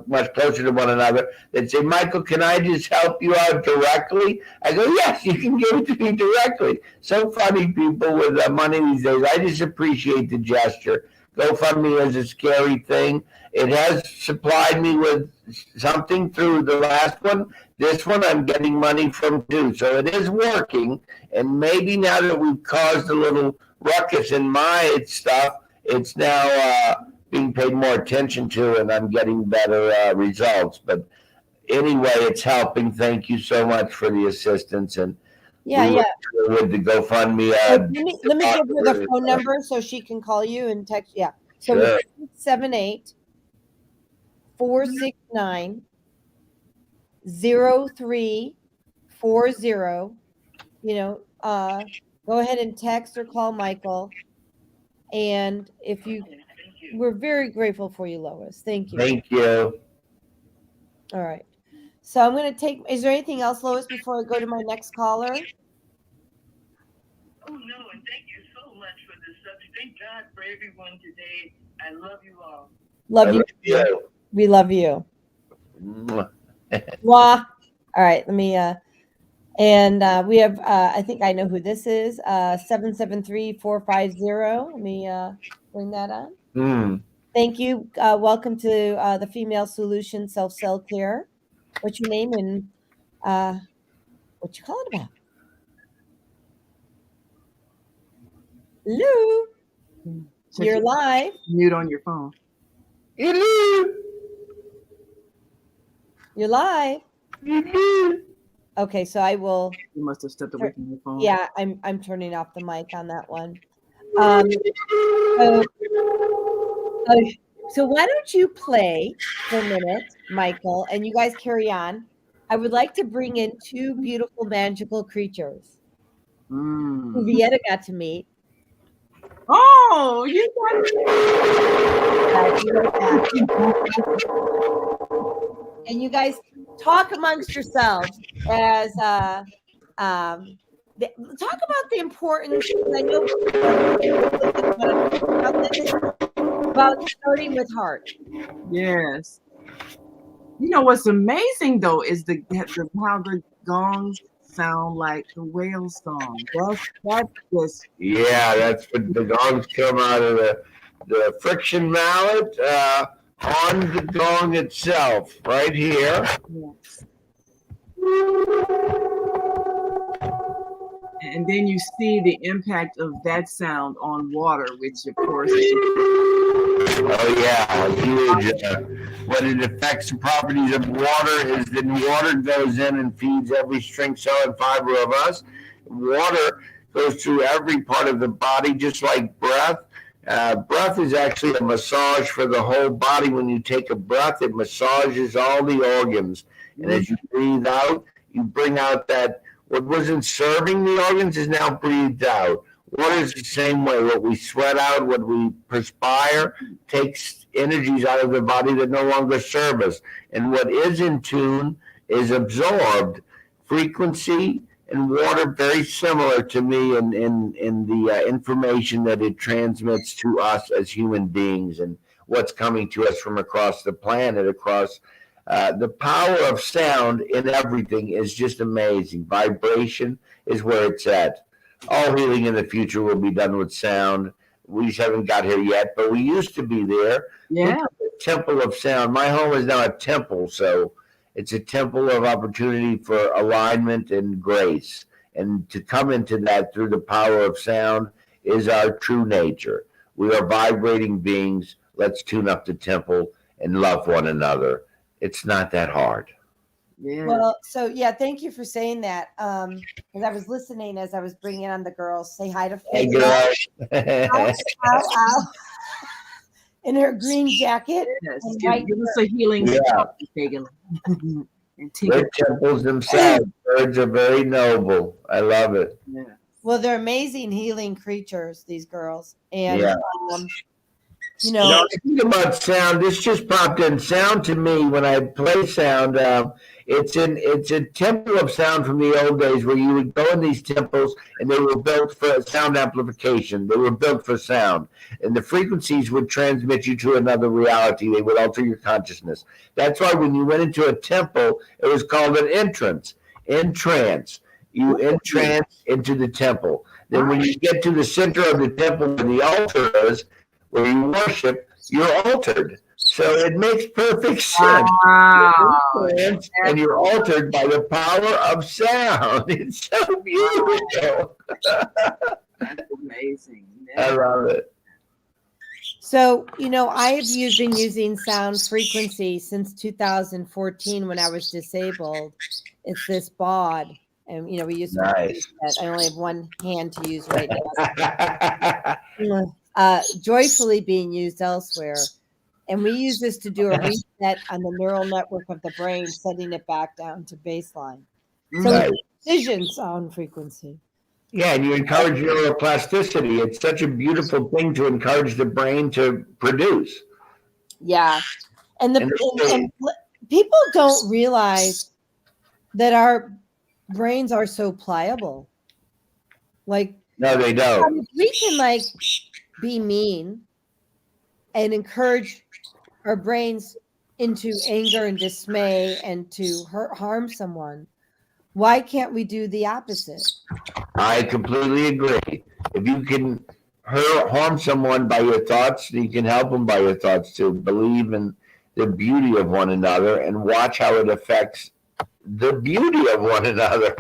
much closer to one another. That say, Michael, can I just help you out directly? I go, yes, you can give it to me directly. So funny, people with money these days. I just appreciate the gesture. GoFundMe is a scary thing. It has supplied me with something through the last one. This one I'm getting money from too. So it is working. And maybe now that we've caused a little ruckus in my stuff, it's now being paid more attention to, and I'm getting better results. But anyway, it's helping. Thank you so much for the assistance. And Yeah, we yeah. were with the GoFundMe. Let me give her the phone number so she can call you and text. Yeah. So Sure. it's 678 469 0340. Go ahead and text or call Michael. And we're very grateful for you, Lois. Thank you. Thank you. All right. So I'm going to is there anything else, Lois, before I go to my next caller? Oh, no, and thank you so much for this subject. Thank God for everyone today. I love you all. Love you. We love you. Mwah. All right. Let me, and we have, I think I know who this is, 773-450. Let me bring that on. Thank you. Welcome to the Female Solution Self-Cell Care. What's your name and what you calling about? Hello. You're live. Mute on your phone. Hello. You're live. Okay, so I will. You must have stepped away from your phone. Yeah, I'm turning off the mic on that one. So why don't you play for a minute, Michael, and you guys carry on. I would like to bring in two beautiful magical creatures who Vieta got to meet. Oh, you and you guys talk amongst yourselves as talk about the importance. I know about starting with heart. Yes. You know what's amazing though is how the gongs sound like the whale song. That's just that's what the gongs come out of the friction mallet on the gong itself, right here. Yes. And then you see the impact of that sound on water, which of course Oh yeah, huge. What it affects the properties of water is that water goes in and feeds every string, cell, and fiber of us. Water goes through every part of the body, just like breath. Breath is actually a massage for the whole body. When you take a breath, it massages all the organs. And as you breathe out, you bring out that what wasn't serving the organs is now breathed out. Water is the same way. What we sweat out, what we perspire, takes energies out of the body that no longer serve us. And what is in tune is absorbed. Frequency and water very similar to me in the information that it transmits to us as human beings and what's coming to us from across the planet, across the power of sound in everything is just amazing. Vibration is where it's at. All healing in the future will be done with sound. We just haven't got here yet, but we used to be there. Yeah. Temple of sound. My home is now a temple, so it's a temple of opportunity for alignment and grace. And to come into that through the power of sound is our true nature. We are vibrating beings. Let's tune up the temple and love one another. It's not that hard. Yeah. Well, so yeah, thank you for saying that. Because I was listening as I was bringing on the girls. Say hi to Hey, Faith. girls. Ow. In her green jacket. Yes. And Give us a healing. They're temples themselves. Birds are very noble. I love it. Yeah. Well, they're amazing healing creatures, these girls. And You You know, know, I think about sound. This just popped in. Sound to me, when I play sound, it's a temple of sound from the old days where you would go in these temples and they were built for sound amplification. They were built for sound, and the frequencies would transmit you to another reality. They would alter your consciousness. That's why when you went into a temple, it was called an entrance. Entrance. You entrance into the temple. Then when you get to the center of the temple where the altar is, where you worship, you're altered. So it makes perfect sense. Wow. And you're altered by the power of sound. It's so beautiful. That's amazing. I love it. so I have been using sound frequency since 2014 when I was disabled. It's this bod, and we used to use that. I only have one hand to use right now. Joyfully being used elsewhere. And we use this to do a reset on the neural network of the brain, setting it back down to baseline. So it's precision sound frequency. Yeah, and you encourage neuroplasticity. It's such a beautiful thing to encourage the brain to produce. Yeah. And people don't realize that our brains are so pliable. Like, no, they don't. We can be mean and encourage our brains into anger and dismay and to harm someone. Why can't we do the opposite? I completely agree. If you can harm someone by your thoughts, you can help them by your thoughts to believe in the beauty of one another and watch how it affects the beauty of one another.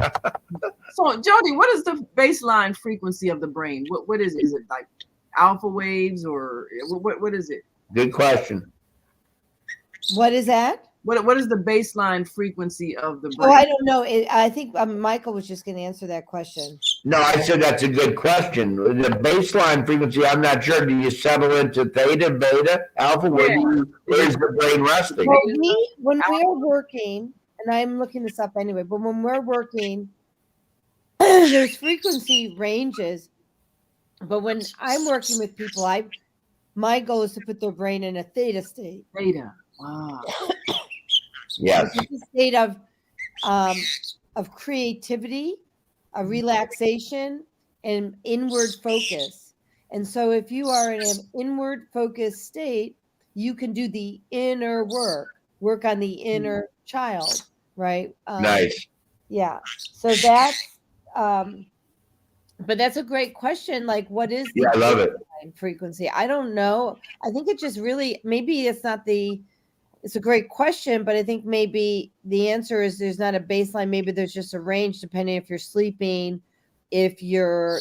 So, Jody, what is the baseline frequency of the brain? What is it? Is it like alpha waves or what is it? Good question. What is that? What is the baseline frequency of the brain? Oh, I don't know. I think Michael was just going to answer that question. No, I said that's a good question. The baseline frequency, I'm not sure. Do you settle into theta, beta, alpha? Where's the brain resting? Well, when we are working, and I'm looking this up anyway, but when we're working, there's frequency ranges. But when I'm working with people, my goal is to put their brain in a theta state. Theta. Wow. Yes. It's a state of creativity, a relaxation, and inward focus. And so if you are in an inward focused state, you can do the inner work on the inner child, right? Nice. Yeah. So that's but that's a great question. Like, what is the I love it. Frequency? I don't know. I think it just really, maybe it's a great question, but I think maybe the answer is there's not a baseline. Maybe there's just a range depending if you're sleeping, if you're,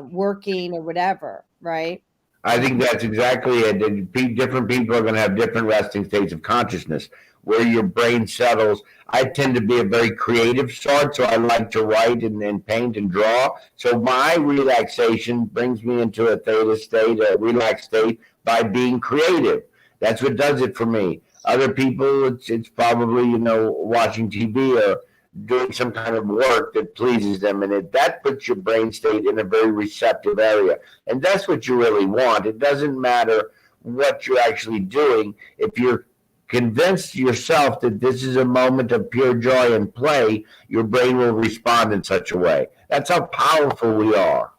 working or whatever, right? I think that's exactly it. And different people are going to have different resting states of consciousness where your brain settles. I tend to be a very creative sort, so I like to write and paint and draw. So my relaxation brings me into a theta state, a relaxed state, by being creative. That's what does it for me. Other people, it's probably, watching TV or doing some kind of work that pleases them, and that puts your brain state in a very receptive area. And that's what you really want. It doesn't matter what you're actually doing. If you're convinced yourself that this is a moment of pure joy and play, your brain will respond in such a way. That's how powerful we are.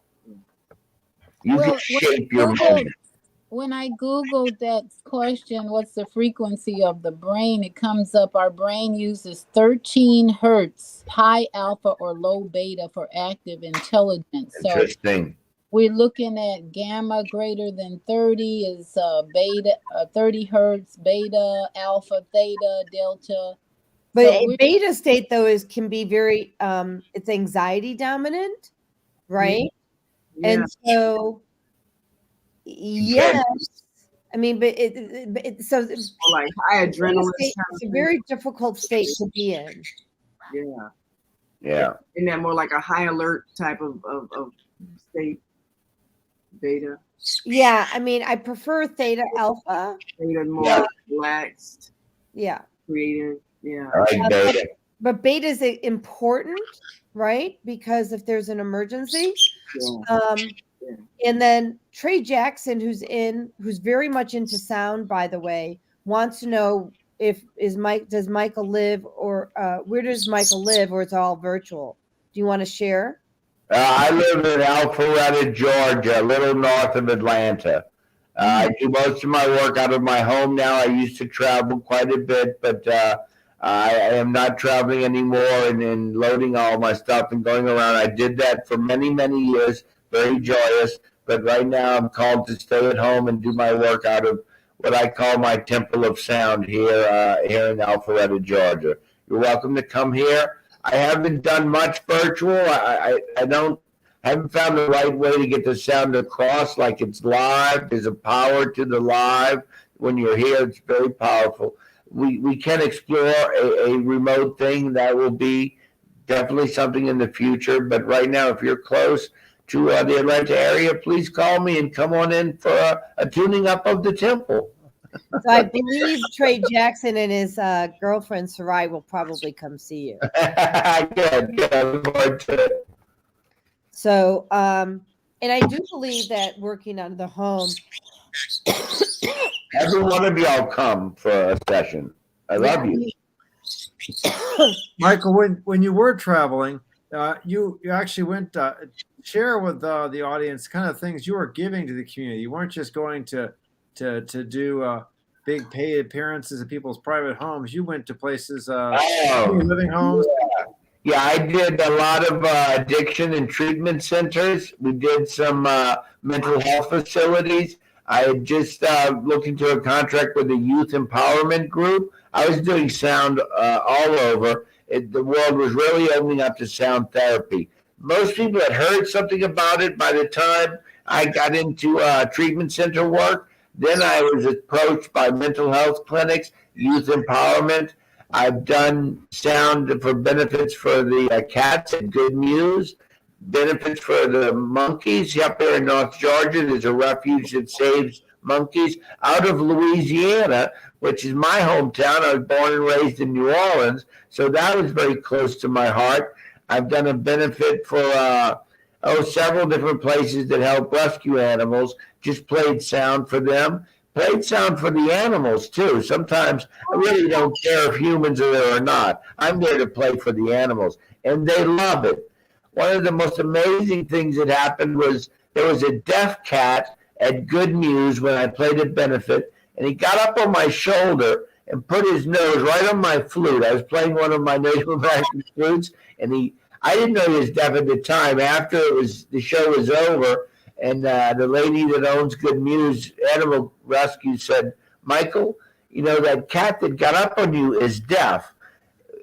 You can shape your moment. When I Googled that question, what's the frequency of the brain? It comes up, our brain uses 13 hertz, high alpha or low beta for active intelligence. Interesting. So we're looking at gamma greater than 30 is beta, 30 hertz, beta, alpha, theta, delta. But so beta state though can be very, it's anxiety dominant, right? Yeah. And so, yes, I mean, but so like high adrenaline. It's a very difficult state to be in. Yeah. Yeah. Isn't that more like a high alert type of state? Beta. Yeah, I mean, I prefer theta alpha. Theta more relaxed. Yeah. Creative. Yeah. I like beta. But beta is important, right? Because if there's an emergency, And then Trey Jackson, who's very much into sound, by the way, wants to know does Michael live, or where does Michael live, or it's all virtual? Do you want to share? I live in Alpharetta, Georgia, a little north of Atlanta. I do most of my work out of my home now. I used to travel quite a bit, but I am not traveling anymore and loading all my stuff and going around. I did that for many, many years, very joyous. But right now I'm called to stay at home and do my work out of what I call my Temple of Sound here in Alpharetta, Georgia. You're welcome to come here. I haven't done much virtual. I haven't found the right way to get the sound across like it's live. There's a power to the live. When you're here, it's very powerful. We can explore a remote thing. That will be definitely something in the future. But right now, if you're close to the Atlanta area, please call me and come on in for a tuning up of the temple. So I believe Trey Jackson and his girlfriend Sarai will probably come see you. Good. I look forward to it. So, and I do believe that working on the home. Every one of y'all come for a session. I love you. Michael, when you were traveling, you actually went share with the audience kind of things you were giving to the community. You weren't just going to do big paid appearances at people's private homes. You went to places, living homes. Yeah, I did a lot of addiction and treatment centers. We did some mental health facilities. I had just looked into a contract with a youth empowerment group. I was doing sound all over. The world was really opening up to sound therapy. Most people had heard something about it by the time I got into treatment center work. Then I was approached by mental health clinics, youth empowerment. I've done sound for benefits for the cats at Good News, benefits for the monkeys. Up there in North Georgia, there's a refuge that saves monkeys. Out of Louisiana, which is my hometown, I was born and raised in New Orleans, so that was very close to my heart. I've done a benefit for several different places that help rescue animals, just played sound for them. Played sound for the animals, too. Sometimes I really don't care if humans are there or not. I'm there to play for the animals, and they love it. One of the most amazing things that happened was there was a deaf cat at Good News when I played at benefit, and he got up on my shoulder and put his nose right on my flute. I was playing one of my Native American flutes, and I didn't know he was deaf at the time. After the show was over, and the lady that owns Good News Animal Rescue said, "Michael, you know, that cat that got up on you is deaf.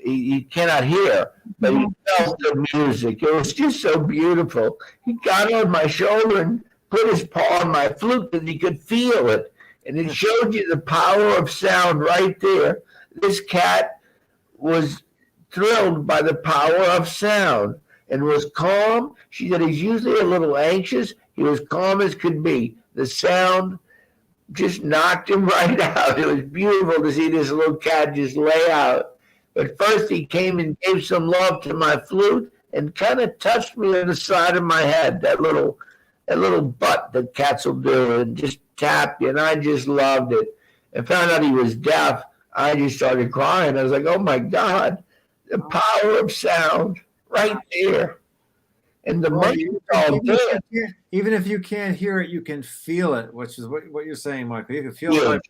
He cannot hear, but he felt the music. It was just so beautiful. He got on my shoulder and put his paw on my flute and he could feel it. And it showed you the power of sound right there. This cat was thrilled by the power of sound and was calm. She said he's usually a little anxious. He was calm as could be. The sound just knocked him right out. It was beautiful to see this little cat just lay out. But first he came and gave some love to my flute and kind of touched me on the side of my head, that little butt that cats will do, and just tapped you, and I just loved it. And found out he was deaf. I just started crying. I was like, oh my God, the power of sound right there. And the money all there. Even if you can't hear it, you can feel it, which is what you're saying, Michael. You can feel it.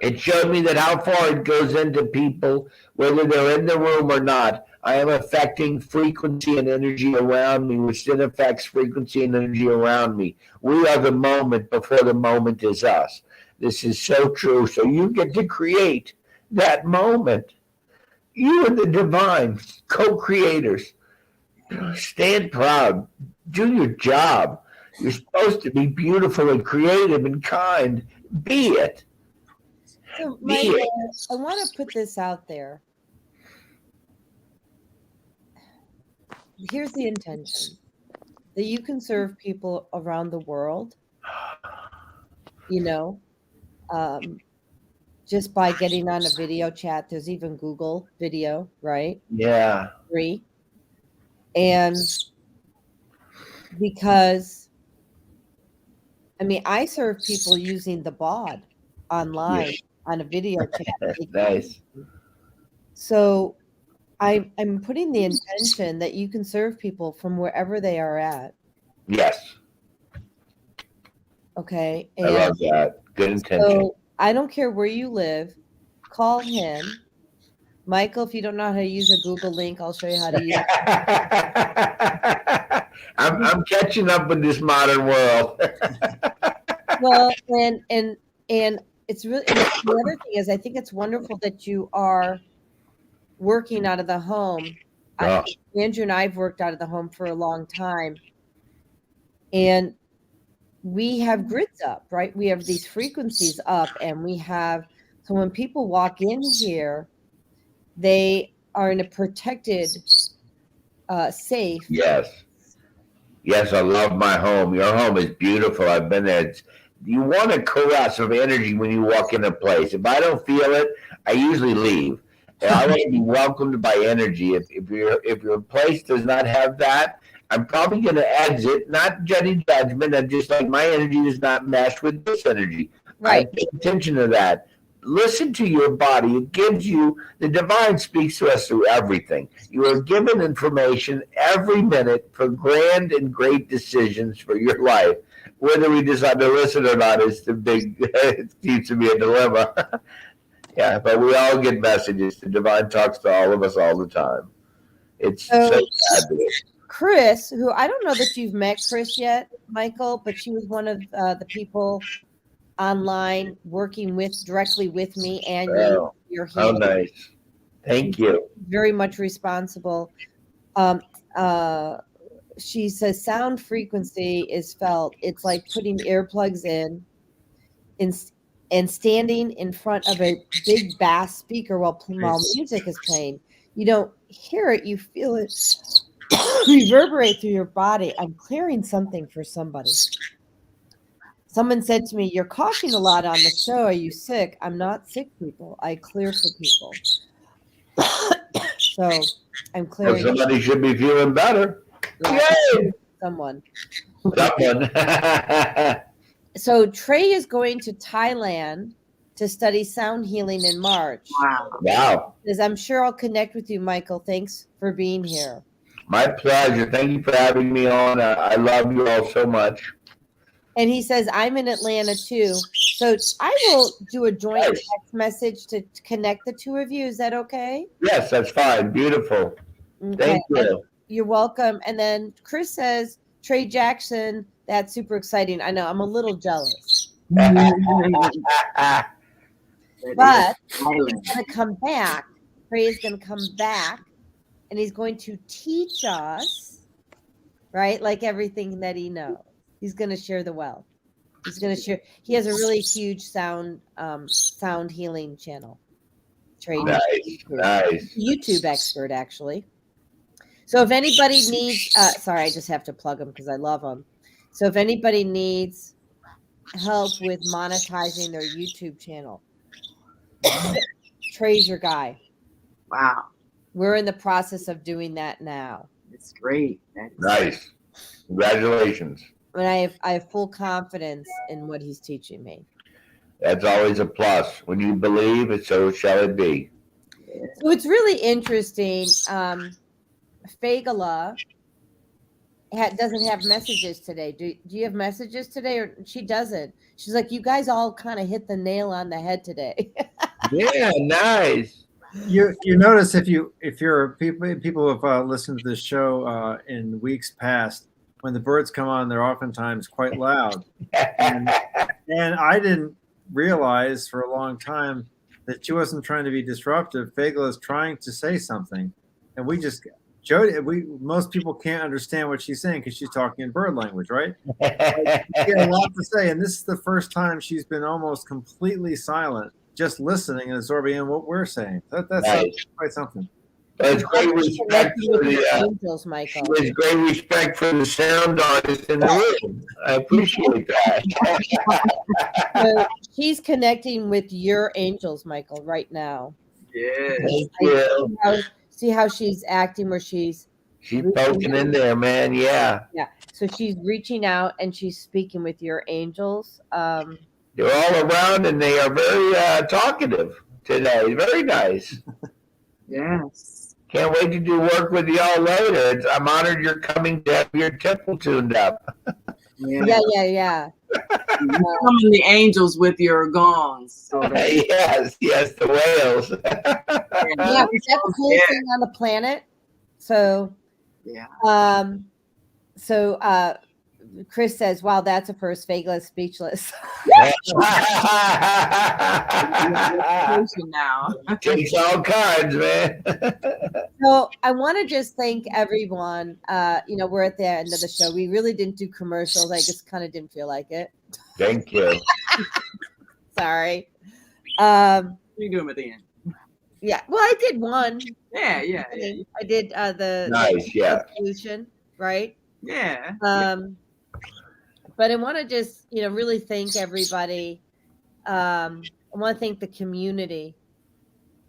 It showed me that how far it goes into people, whether they're in the room or not. I am affecting frequency and energy around me, which then affects frequency and energy around me. We are the moment before the moment is us. This is so true. So you get to create that moment. You and the divine co-creators. Stand proud. Do your job. You're supposed to be beautiful and creative and kind. Be it. So, Michael, I want to put this out there. Here's the intention: that you can serve people around the world, just by getting on a video chat. There's even Google video, right? Yeah. Free. And because I mean, I serve people using the BOD online on a video chat. Nice. So I'm putting the intention that you can serve people from wherever they are at. Yes. Okay. I love that. Good intention. So I don't care where you live. Call him. Michael, if you don't know how to use a Google link, I'll show you how to use it. I'm catching up with this modern world. Well, and it's really, and the other thing is I think it's wonderful that you are working out of the home. Andrew and I've worked out of the home for a long time. And we have grids up, right? We have these frequencies up, and so when people walk in here, they are in a protected, safe. Yes. Yes, I love my home. Your home is beautiful. I've been there. You want a caress of energy when you walk in a place. If I don't feel it, I usually leave. And I want to be welcomed by energy. If your place does not have that, I'm probably going to exit, not judging judgment. I'm just like, my energy does not mesh with this energy. Right. I pay attention to that. Listen to your body. It gives you, the divine speaks to us through everything. You are given information every minute for grand and great decisions for your life. Whether we decide to listen or not is the big, it seems to be a dilemma. Yeah, but we all get messages. The divine talks to all of us all the time. It's so fabulous. Chris, who I don't know that you've met Chris yet, Michael, but she was one of the people online working directly with me and your Oh, nice. Thank you. Very much responsible. She says sound frequency is felt. It's like putting earplugs in and standing in front of a big bass speaker while music is playing. You don't hear it, you feel it reverberate through your body. I'm clearing something for somebody. Someone said to me, "You're coughing a lot on the show. Are you sick?" I'm not sick, people. I clear for people. So I'm clearing. Well, somebody should be feeling better. Yay! Someone. Someone. So Trey is going to Thailand to study sound healing in March. Wow. Because I'm sure I'll connect with you, Michael. Thanks for being here. My pleasure. Thank you for having me on. I love you all so much. And he says, I'm in Atlanta too. So I will do a joint text message to connect the two of you. Is that okay? Yes, that's fine. Beautiful. Okay. Thank you. And you're welcome. And then Chris says, Trey Jackson, that's super exciting. I know, I'm a little jealous. But he's going to come back. Trey is going to come back, and he's going to teach us, right? Like everything that he knows. He's going to share the wealth. He's going to share. He has a really huge sound healing channel. Trey, nice. YouTube expert, actually. So if anybody needs, sorry, I just have to plug him because I love him. So if anybody needs help with monetizing their YouTube channel, Trey's your guy. Wow. We're in the process of doing that now. It's great. Nice. Congratulations. And I have full confidence in what he's teaching me. That's always a plus. When you believe it, so shall it be. So it's really interesting. Fagala doesn't have messages today. Do you have messages today? Or she doesn't. She's like, you guys all kind of hit the nail on the head today. Yeah, nice. You notice if you're people who have listened to this show in weeks past, when the birds come on, they're oftentimes quite loud. And I didn't realize for a long time that she wasn't trying to be disruptive. Fagala is trying to say something, and most people can't understand what she's saying because she's talking in bird language, right? She had a lot to say, and this is the first time she's been almost completely silent, just listening and absorbing in what we're saying. That's nice. Quite something. There's great respect for angels, Michael. There's great respect for the sound artist in the room. I appreciate that. So she's connecting with your angels, Michael, right now. Yeah. Thank you. See how she's acting, where she's poking in there, man. Yeah. Yeah. So she's reaching out and she's speaking with your angels. They're all around and they are very talkative today. Very nice. Yes. Can't wait to do work with y'all later. I'm honored you're coming to have your temple tuned up. Yeah. Summon the angels with your gongs. So yes, the whales. Yeah, that's the coolest thing on the planet. So, Chris says, "Wow, that's a first. Vagla is speechless." now takes all kinds, man. So I want to just thank everyone. We're at the end of the show. We really didn't do commercials. I just kind of didn't feel like it. Thank you. Sorry. You do them at the end. Yeah. Well, I did one. Yeah. I did the nice. solution, right? Yeah. But I want to just, really thank everybody. I want to thank the community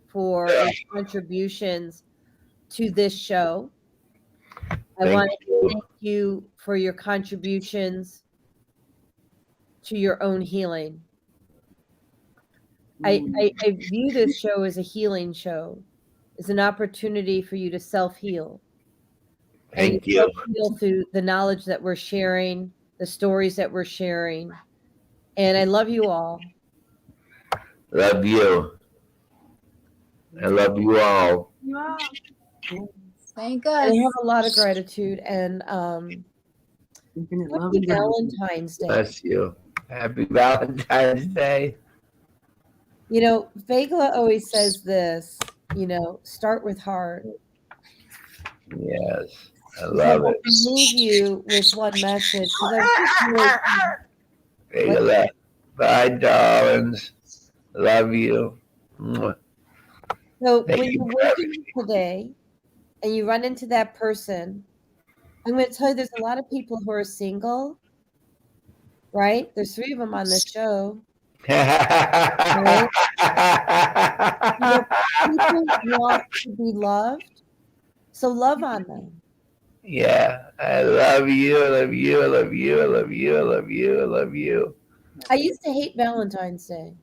for your contributions to this show. I want to thank you for your contributions to your own healing. I view this show as a healing show, as an opportunity for you to self-heal. Thank you. Heal through the knowledge that we're sharing, the stories that we're sharing. And I love you all. Love you. I love you all. Thank God. I have a lot of gratitude and happy Valentine's Day. Bless you. Happy Valentine's Day. Vagla always says this, start with heart. Yes, I love it. I leave you with one message. Vagla, bye, darlings. Love you. So when you're working today and you run into that person, I'm going to tell you there's a lot of people who are single, right? There's 3 of them on the show. Right? People want to be loved, so love on them. Yeah, I love you. I love you. I love you. I love you. I love you. I love you. I used to hate Valentine's Day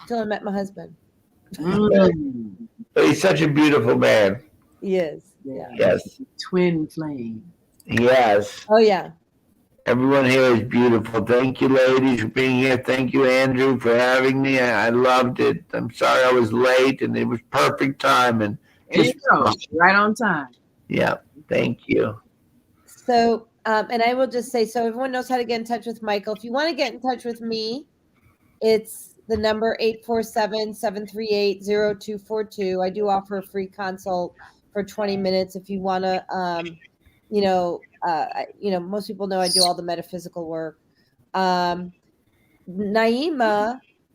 until I met my husband. But he's such a beautiful man. He is. Yeah. Yes. Twin flame. Yes. Oh yeah. Everyone here is beautiful. Thank you, ladies, for being here. Thank you, Andrew, for having me. I loved it. I'm sorry I was late, and it was perfect time. And just right on time. Yeah. Thank you. So, and I will just say, so everyone knows how to get in touch with Michael. If you want to get in touch with me, it's the number 847-738-0242. I do offer a free consult for 20 minutes if you want to, most people know I do all the metaphysical work. Naima,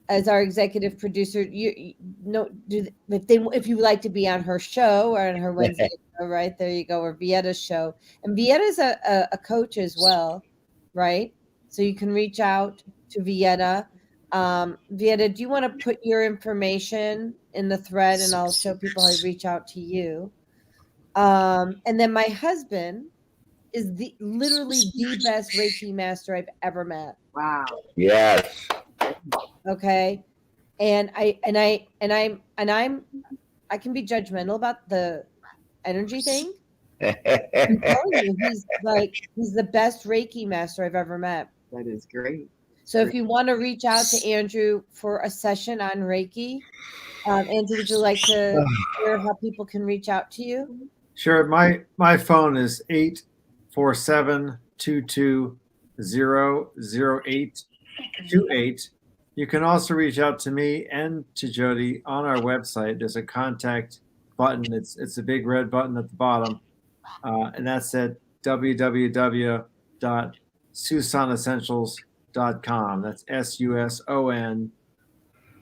as our executive producer, if you would like to be on her show or on her Wednesday show, right there you go, or Vietta's show, and Vietta's a coach as well, right? So you can reach out to Vietta. Vietta, do you want to put your information in the thread, and I'll show people how to reach out to you? And then my husband is literally the best Reiki master I've ever met. Wow. Yes. Okay. And I can be judgmental about the energy thing. I'm telling you, he's the best Reiki master I've ever met. That is great. So if you want to reach out to Andrew for a session on Reiki, Andrew, would you like to hear how people can reach out to you? Sure. My phone is 847-220-0828. You can also reach out to me and to Jody on our website. There's a contact button. It's a big red button at the bottom, and that's at www.susonessentials.com. That's SUSON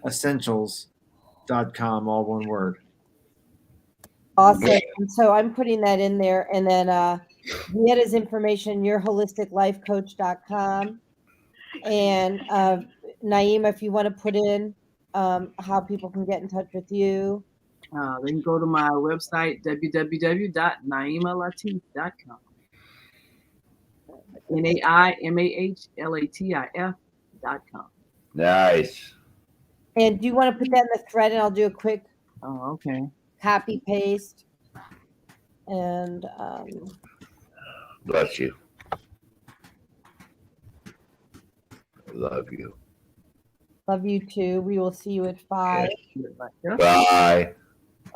essentials.com, all one word. Awesome. And so I'm putting that in there, and then Vietta's information, yourholisticlifecoach.com, and Naima, if you want to put in how people can get in touch with you. They can go to my website, www.naimalatif.com. NAIMAHLATIF.com. Nice. And do you want to put that in the thread, and I'll do a quick Okay. copy paste? And Bless you. Love you. love you too. We will see you at 5. Bye.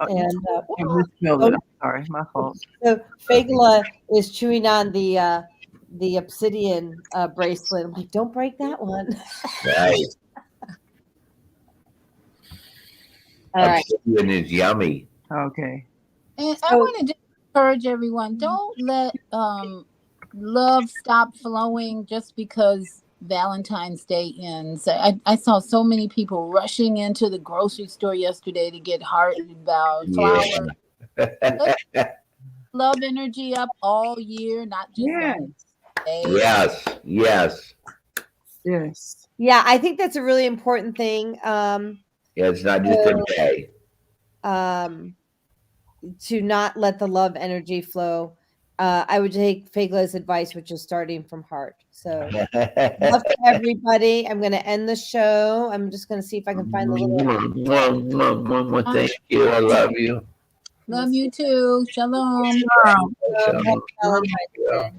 And I'm sorry, my fault. so Fagala is chewing on the obsidian bracelet. I'm like, don't break that one. Nice. All right. Obsidian is yummy. Okay. And I want to just encourage everyone, don't let love stop flowing just because Valentine's Day ends. I saw so many people rushing into the grocery store yesterday to get flowers. Love energy up all year, not just Valentine's Day. Yes. Yeah, I think that's a really important thing. Yeah, it's not just a day. To not let the love energy flow. I would take Fagla's advice, which is starting from heart. So love to everybody. I'm going to end the show. I'm just going to see if I can find the little. Thank you. I love you. Love you too. Shalom. Shalom. Valentine's Day.